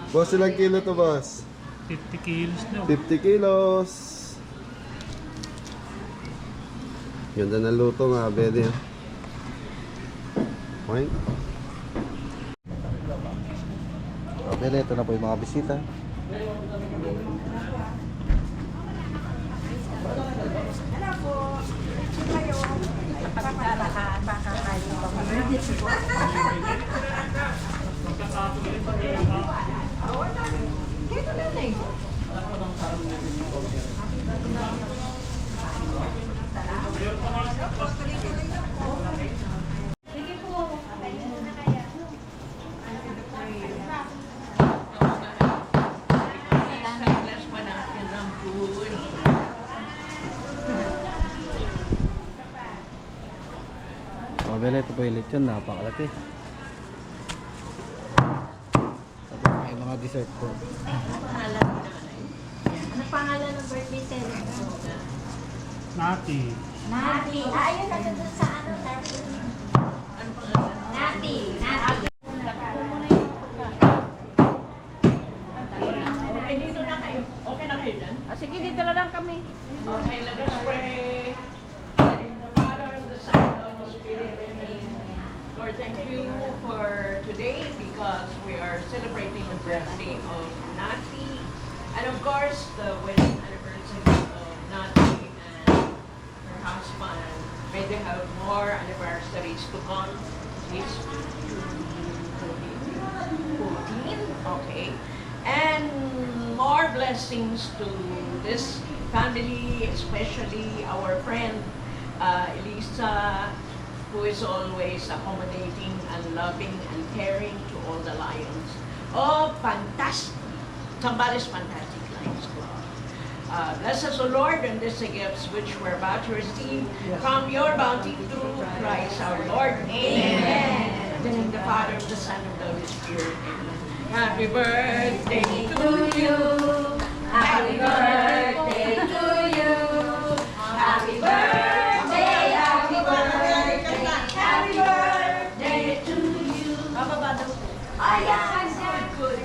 Boss, ilang kilo to, boss? 50 kilos na. 50 kilos. Ganda na luto nga, Bede. Okay. Okay, ito na po yung mga bisita. Mabili, ito po yung lechon, napakalaki. Tapos may mga dessert po. Ano pangalan ng birthday celebrant? Nati. Nati. Ayun na doon sa Nati. Ano pangalan? Nati. Nati. Okay, dito na kayo. Okay na kayo dyan? Sige, dito na lang kami. Okay, let us pray. In the Father, and the Son, and the Spirit, amen. Lord, thank you for today because we are celebrating the birthday of Nati. And of course, the wedding anniversary of Nati and her husband. May they have more anniversaries to come. This 14, okay. And more blessings to this family, especially our friend Elisa, who is always accommodating and loving and caring to all the lions. Oh, fantastic! Somebody's fantastic Lions Club. Bless us, O Lord, and these gifts which we're about to receive from your bounty through Christ our Lord. Amen. And in the Father, the Son, and the Holy Spirit. Amen. Happy birthday to you. Happy birthday to you. Happy birthday, happy birthday, happy birthday to you. Ayan, good.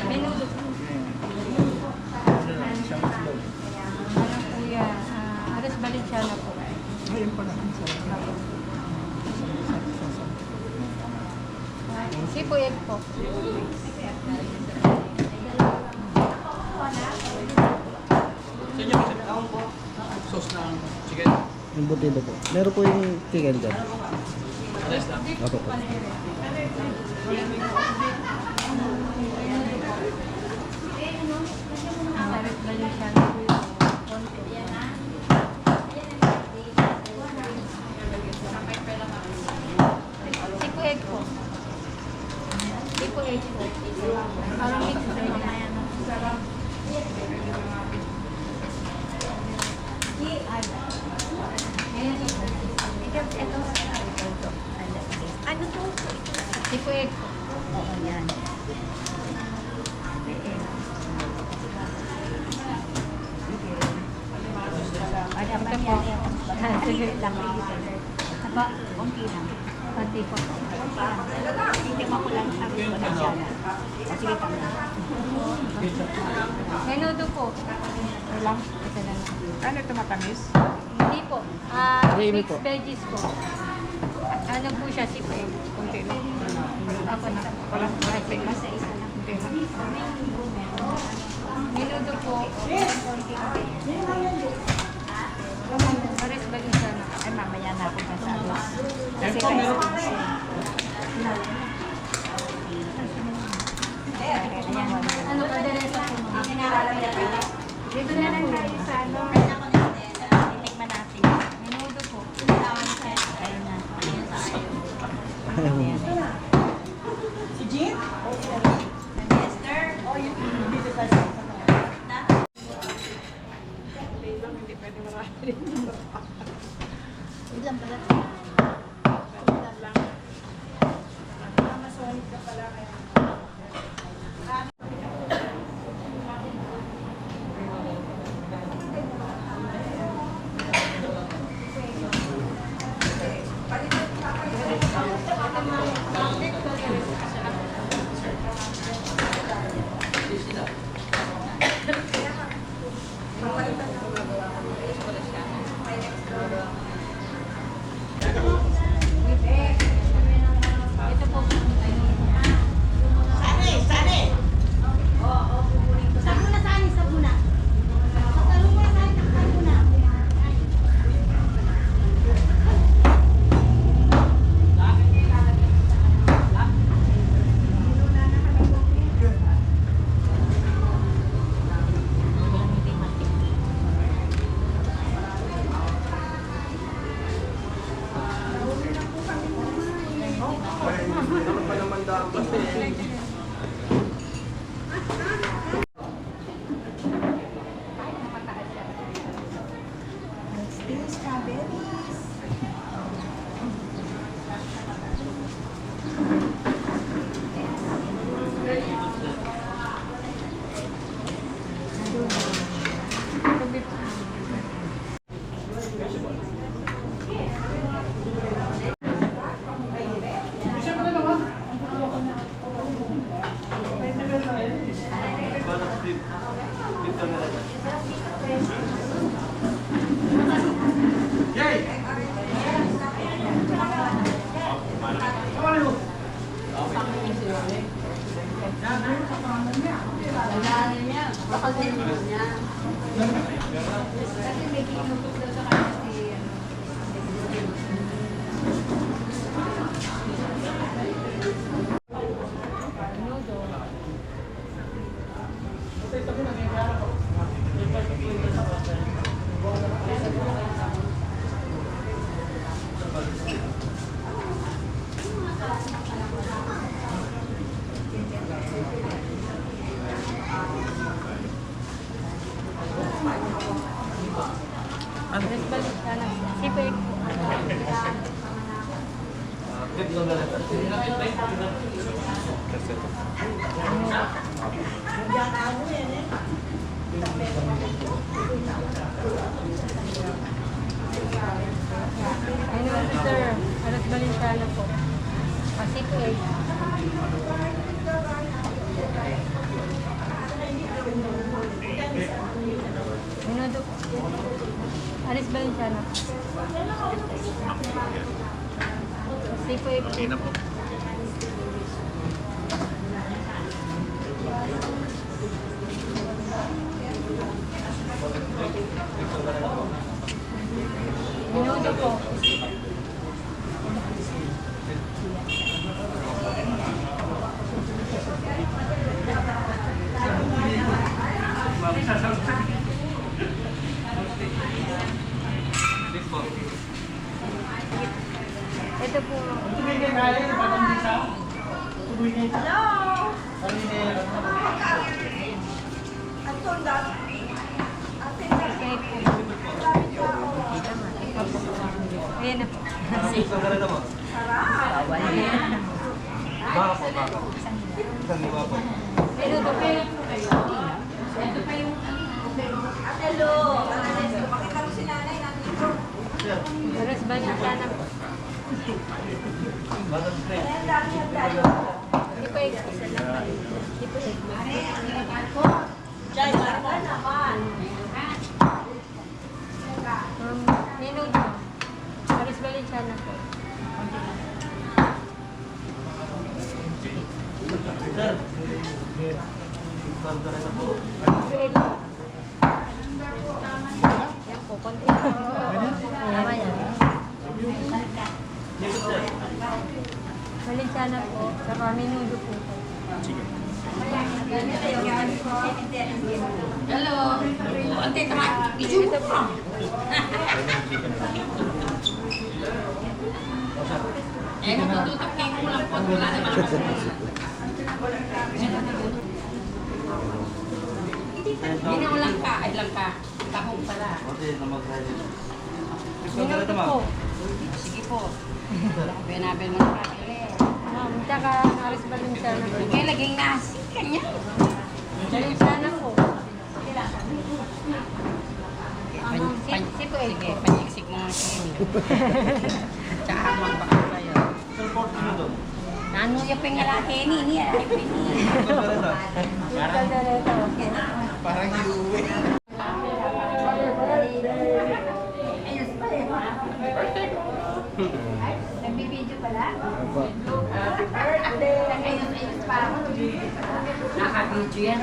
Menudo po. Ano kuya, Ares Valenciana po. Sipo egg po. Yung butido po. Meron po yung chicken dyan. Opo po. Ares Valenciana po yung Sipo egg po. Sipo egg po. Parang mix po. Ano to? Sipo egg po. Oo, yan. Ito po. Sige lang. Aba, konti lang. Konti po. Titikman ko lang ang Valenciana. Sige pa lang. Menudo po. Ito lang. Ito lang. Ano ito matamis? Hindi po. Creamy Mixed po. veggies po. Ano po siya, sipo egg? Kunti lang. Ako na. Walang Kasi mas isa lang. kunti lang. Menudo po. Ares Valenciana. Ay, mamaya na ako masabi. Kasi meron po. Ano pa direta po? Dito na lang tayo sa ano. Titikman natin. Menudo po. Ayun na. Ito po. Ares Ano sir? Alas Balenciana po. Pacific. Minudo po. Alas Balenciana. Pacific. Okay na po. Minudo po. Ito po. Ayan na po. Minudo po. Ito pa yung Alas Balenciana po. Hindi pa Minudo. Alas Balenciana po. Yan po, konti. Tama yan. Balenciana po, saka Minudo po. Hello. Ante, tama. Ito po. Eh, natututok kayo mo lang po. Wala naman. Hindi na walang ka. Ay lang ka. Tahong pala. Minudo po. Sige po. Benabel mo na kakili. Tsaka Alas Balenciana po. Kaya laging nasi. Kanya. Balenciana po. Sige, panyiksik mo nga siya. Tsaka magbaka kayo. Ano yung pengalaki ni? Ay, pini. Caldereta. Parang hiuwi. Nagbibideo pala? Apa? Ayos pa ako. Naka-video yan.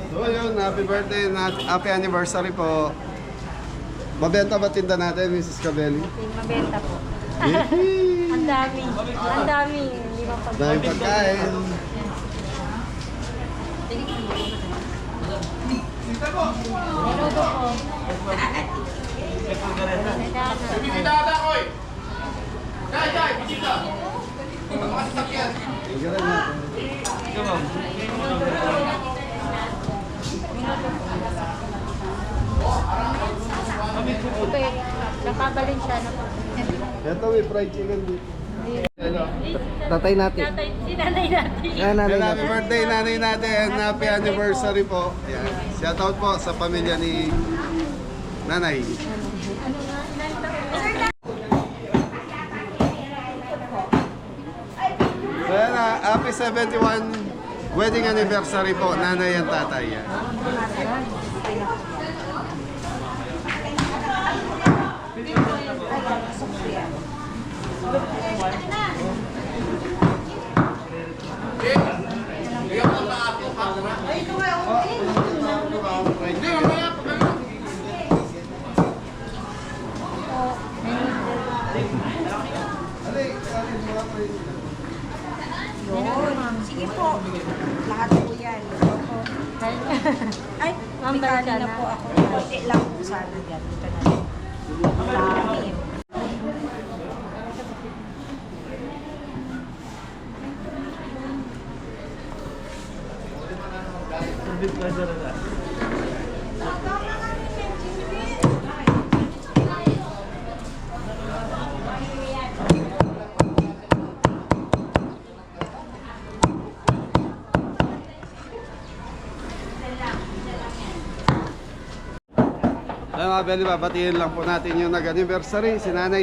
So yun, happy birthday, happy anniversary po. Mabenta ba tinda natin, Mrs. Cabelli? Mabenta po. Ang dami. Ang dami. Hindi mapag- Dahil pagkain. Minudo po. Balenciana. Nakabalin siya na po. Ito may fried chicken dito. Tatay natin. Si nanay natin. Yan, nanay Happy natin. birthday nanay natin. Happy anniversary po. Yan. Shout out po sa pamilya ni nanay. So yan na, happy 71 wedding anniversary po, nanay and tatay. Yan. Sige po. Lahat po yan. Ay, bigani na po ako. Konti lang po sana yan. Ito na. Ang dami. Ay mga Beli, babatiin lang po natin yung nag-anniversary, si Nanay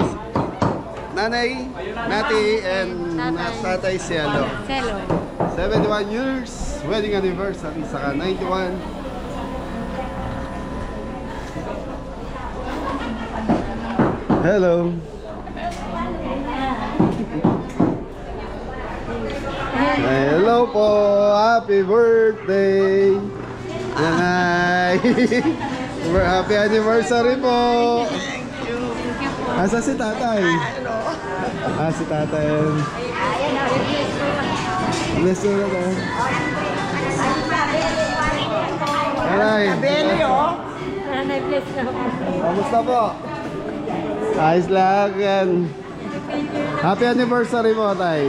Nati and Tatay Cielo. Hello. 71 years wedding anniversary, saka 91. Hello. Hello po. Happy birthday. Nanay. Happy anniversary po. Asa si tatay? Si tatay. Bless you na tayo. Nanay. Nanay, bless na po. Kamusta po? Ayos lang yan. Happy anniversary po, tay.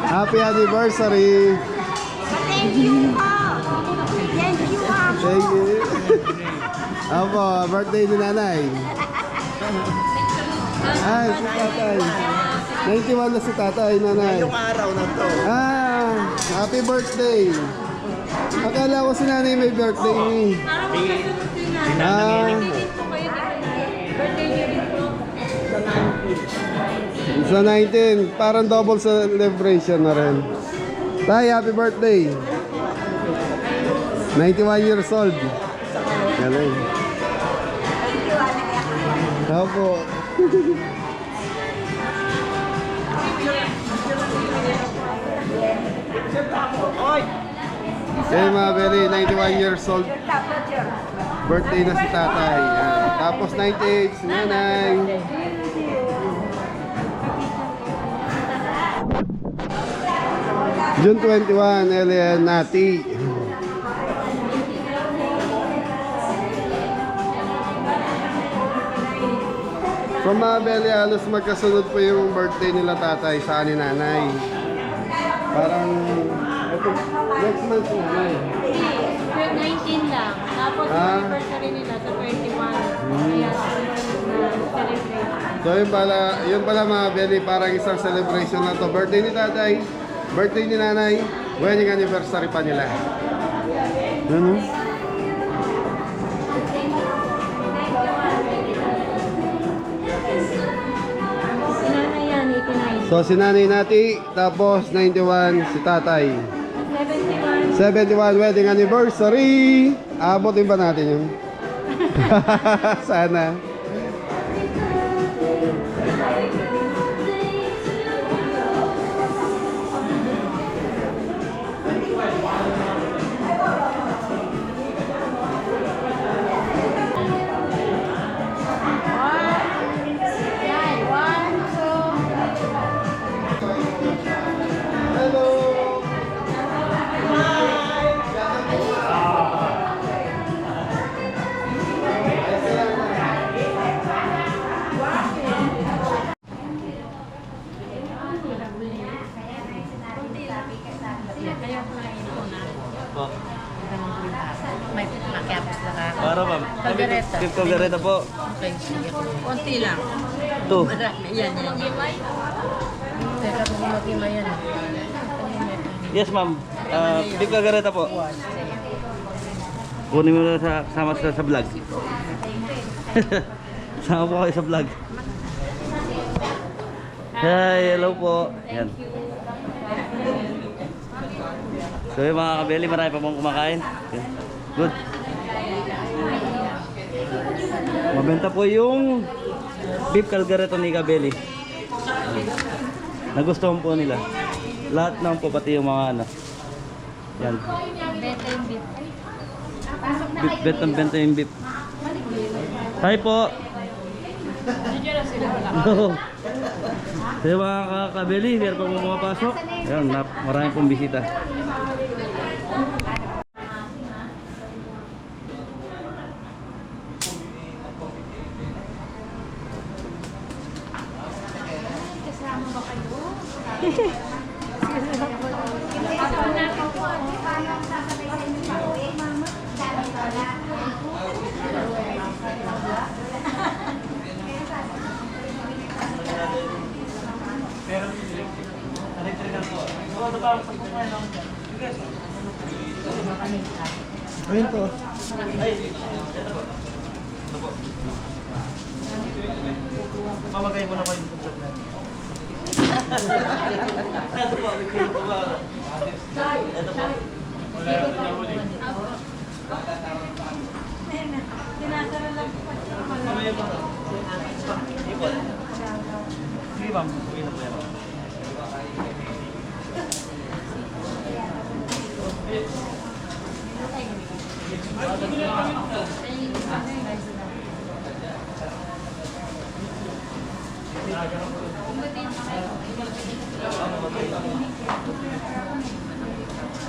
Happy anniversary. Thank you po. Thank you, Mom. Thank you. Apo, birthday ni nanay. Ay, si tatay. 91 na si tatay, nanay. Ngayong araw na to. Happy birthday. Akala ko si nanay may birthday ni. Sa 19, parang double celebration na rin. Tay, happy birthday. 91 years old. Galing. Opo. Okay mga Beli, 91 years old. Birthday na si tatay. Tapos 98, si nanay. June 21, Elian Nati. From mga Beli, halos magkasunod po yung birthday nila tatay sa ni nanay. Parang next month si nanay. 19 lang. Tapos anniversary nila sa 21. Kaya celebrate. So yun pala mga Beli, parang isang celebration na to. Birthday ni tatay, birthday ni nanay, wedding anniversary pa nila. Ano? Sinanay yan, 89. So si nanay Nati, tapos 91 si tatay. 71 wedding anniversary. Abutin ba natin yun? Sana. po. May makiapos na ka. Para ma'am. Kaldereta. Beef kaldereta po. Okay, sige. Konti lang. 2. Marami. Yan. Teka kung mag-imay yan. Yes ma'am. Beef kaldereta po. Kunin mo na sama sa vlog. Sama po kayo sa vlog. Hi, hello po. Yan. So yung mga kabeli, marami pa pong kumakain. Okay. Good. Mabenta po yung beef calgareto ni Kabeli. Nagustuhan po nila. Lahat ng po, pati yung mga ano. Yan. Benta yung beef. Hi po. No. So yung mga kabeli, meron pa mga pumapasok. Yan, marami pong bisita. Ayun po. Mamagay mo na ko yung concept na. Ito po, ito po. Mamaya po. Ipon. Sige ma'am, uwi na po yan.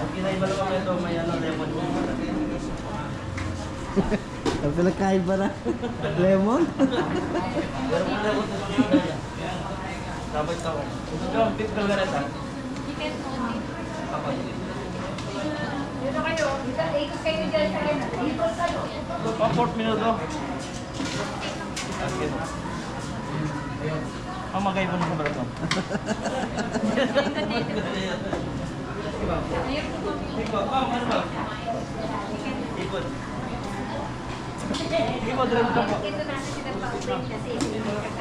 Ang kinaiba naman ito, may ano, lemon. Ang pinagkain ba na? Lemon? Pero kung lemon ito, dapat ito. Ito ang beef caldereta. Kapag. Pang 4 minuto. Mamagay mo na sa barato. Ikot. Ma'am, ano ba? Ikot. Ikot, diretso lang po.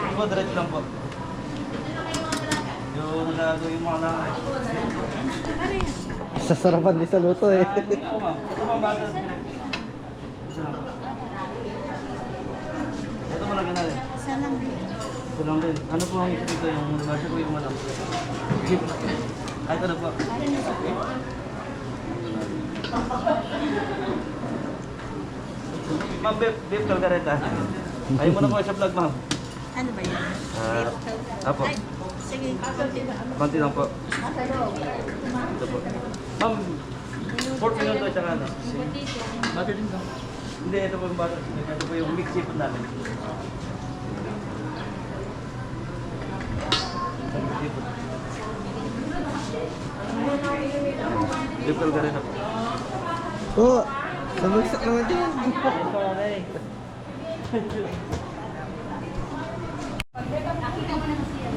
Ikot, diretso lang po. Yung nagagawin mo na. Sasarapan din sa luto eh. Ito ma'am. Ito ma'am, bata. Ito mo lagyan natin. Ito lang din. Ano po ang ito yung nasa ko yung malam? Ay, ito na po. Ma'am, beef caldereta. Ayaw mo na po sa vlog, ma'am. Ano ba yan? Apo. Sige. Konti lang po. Ito po. Ma'am, 4 minuto at saka ano? Butter din daw. Hindi, ito po yung butter. Ito po yung mixed seafood namin. Seafood. Beef caldereta po. Oo. Sabagsak naman dyan.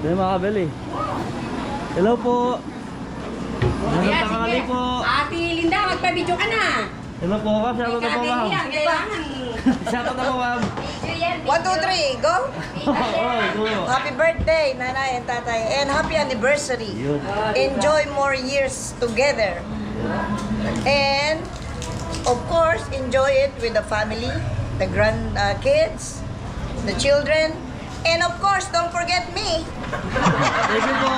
Yan mga kabeli. Hello po. Magandang tanghali po. Ate Linda, magpa-video ka na. Hello po, ma'am. Shoutout na po, ma'am. Kailangan. Shoutout na po, ma'am. 1, 2, 3, go. Oy, go. Happy birthday, nanay and tatay. And happy anniversary. Yun. Enjoy more years together. And, of course, enjoy it with the family, the grandkids, the children. And of course, don't forget me. Thank you po.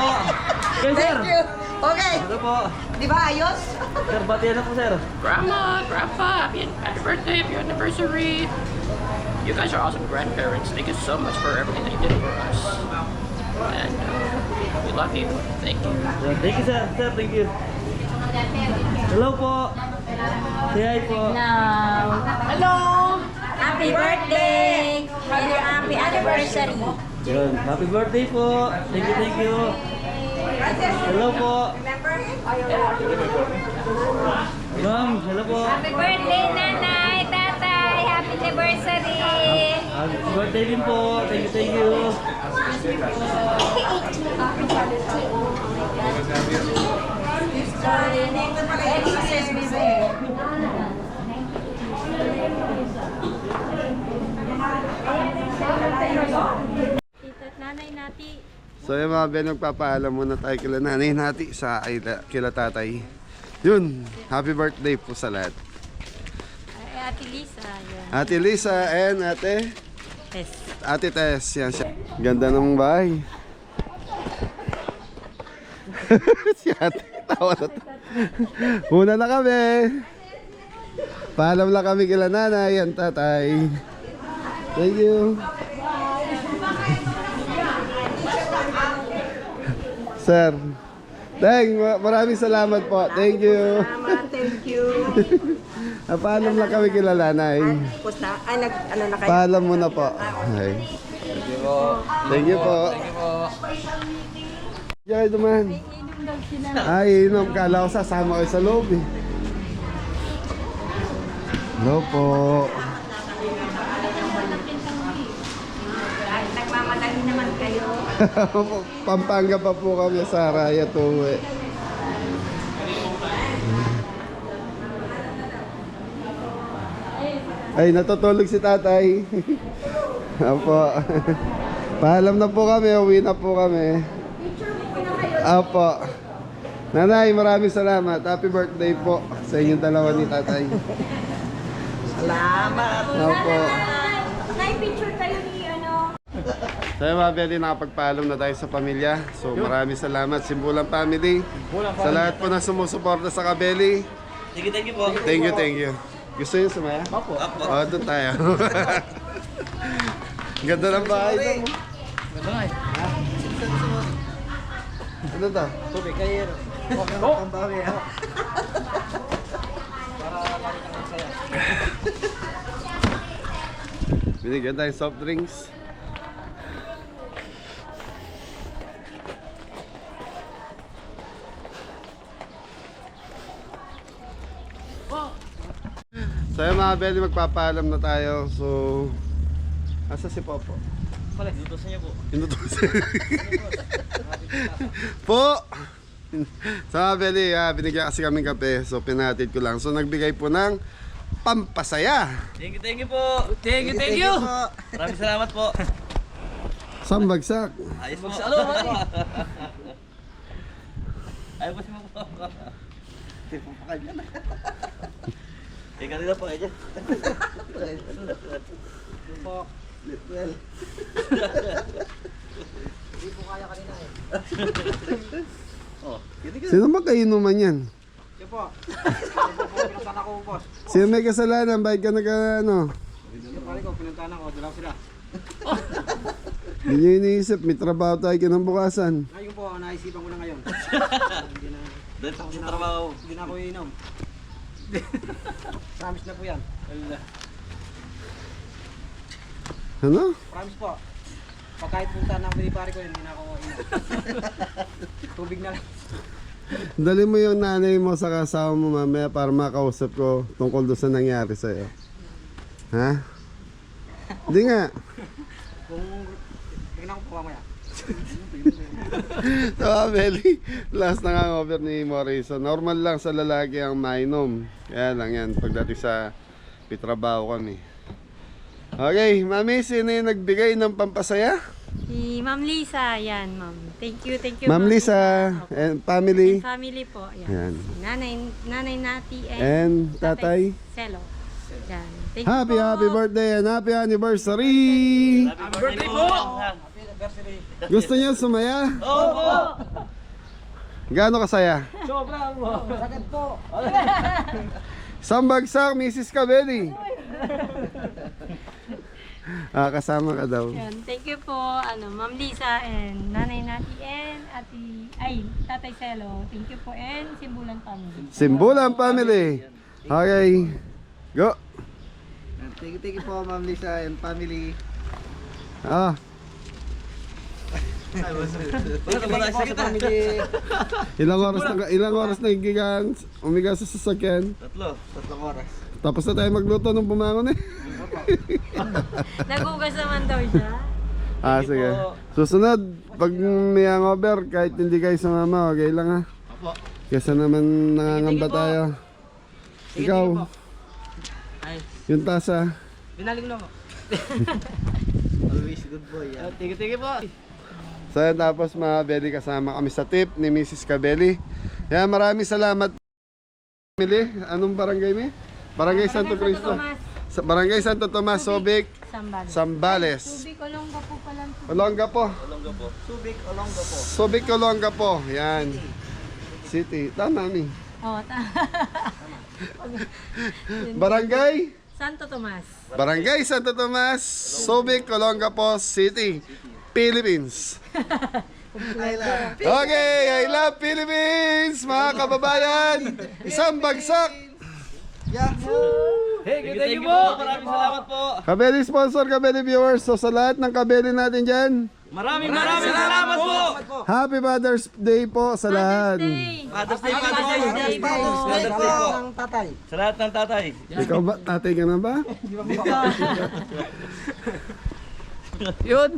Okay, sir. Thank you. Okay. Hello po. Di ba ayos? Sir, batiyan na po, sir. Grandma, Grandpa, happy birthday, happy anniversary. You guys are awesome grandparents. Thank you so much for everything that you did for us. And we love you. Thank you. Thank you, sir. Sir, thank you. Hello po. Say hi po. Hello. Happy birthday. And happy anniversary. Yun. Happy birthday po. Thank you, thank you. Hello po. Remember? Ma'am, hello po. Happy birthday, nanay, tatay! Happy anniversary! Happy birthday din po. Thank you. Tita at nanay nati. So yung mga Ben, magpapaalam muna tayo kila nanay natin sa kila tatay. Yun, happy birthday po sa lahat. Ay, Ate Lisa. Yan. Ate Lisa and Ate Yes. Ate Tess, yan siya. Ganda ng bahay. Si ate, tawa na to. Una na kami. Paalam lang kami kila nanay and tatay. Thank you. Sir. Maraming salamat po. Thank you. Thank you. Paalam lang kami kila nanay. Pusta, ay ano na kayo? Paalam muna po. Okay. Thank you po. Diyan naman. Ay, inom. Kala ko sasama kayo sa loob eh. Hello po. Nagmamadali naman kayo. Pampanga pa po kami sa Araya tuwi. Ay, natutulog si tatay. Apo. Paalam na po kami, uwi na po kami. Apo. Nanay, maraming salamat. Happy birthday po sa inyong dalawa ni tatay. Salamat. Apo. Nai-picture kayo ni ano. So yung mga Beli, nakapagpaalam na tayo sa pamilya. So maraming salamat, Simbulan Family. Sa lahat po na sumusuporta sa Kabeli. Thank you po. Thank you. Gusto niyo sumaya? Opo. Oo, doon tayo. Ganda ng bahay doon. Ano to? Tubig, kayo. Oh! Ang bawi ha. Binigyan tayo soft drinks. So yung mga Beli, magpapaalam na tayo. So, asa si Popo? Pala, inutusan niyo po. Inutusan. Po! Sa mga Beli, binigyan kasi kaming kape. So, pinatid ko lang. So, nagbigay po ng pampasaya. Thank you po. Thank you. Maraming salamat po. Sambagsak. Ayos po. Alo, ayos po si mo po. Kanina po kayo dyan. Hindi po kaya kanina eh. Sino ba kainuman yan? Yan po. Yan po po, pinuntahan ako boss. Sino may kasalanan? Bakit ka ano? Yung pare ko, pinuntahan ako, dalaw sila. Hindi nyo iniisip, may trabaho tayo kinabukasan. Ngayon po, naisipan ko na ngayon. Hindi na, Dahil sa trabaho. hindi na ako iinom. Promise na po yan. Ano? Promise po. Pag kahit punta ng pinipari ko, hindi na ako iinom. Tubig na lang. Dali mo yung nanay mo sa kasama mo mamaya para makausap ko tungkol doon sa nangyari sa'yo. Ha? Hindi nga. Kung tingnan ko po mamaya. So, Beli, last na nga over ni Morrison. Normal lang sa lalaki ang mainom. Kaya lang yan, pagdating sa pitrabaho kami. Okay, Mami, sino yung nagbigay ng pampasaya? Si Ma'am Lisa, yan ma'am. Thank you. Ma'am Lisa and family. And family po, yan. Yan. Nanay Nati And tatay. Selo. Yan. Thank Happy you po. birthday and happy anniversary! Happy birthday po! Gusto niyo sumaya? Opo! Gaano kasaya? Sobra mo. Sakit po. Sambagsak, Mrs. Kabeli. Kasama ka daw. Yan. Thank you po, Ma'am Lisa and Nanay Nati and Tatay Selo. Thank you po and Simbulan Family. Simbulan Family. Okay. Go. Thank you po, Ma'am Lisa and family. Ilang oras na gigan umiga sa sasakyan. Tatlong oras. Tapos na tayo magluto nung bumangon eh. Nagugas naman daw siya. Sige. Susunod, pag may hangover, kahit hindi kayo sumama, okay lang ha. Kesa naman nangangamba tayo. Ikaw, yung tasa. Binaling na mo. Always good boy. Tige po. So yan, tapos mga Belly, kasama kami sa tip ni Mrs. Cabelli. Yan, maraming salamat. Family, anong barangay mi? Barangay Santo Cristo. Barangay Santo Tomas, Subic, Sambales. Subic, Olonga po pala. Olonga po. Subic, Olonga po. Subic, Olonga po. Yan. City. Tama mi. Oh, Barangay? Santo Tomas. Barangay Santo Tomas, Subic, Olongapo City, Philippines. Okay, I love Philippines, mga kababayan. Isang bagsak. Hey, thank you po. Maraming salamat po. Kabeli sponsor, Kabeli viewers. So sa lahat ng Kabeli natin dyan, Maraming salamat po. Happy Father's Day po sa lahat. Father's Day, Father's Day. Day po. Father's Day po. Ng tatay. Sa lahat ng tatay. Ikaw ba? Tatay ka na ba? Yun.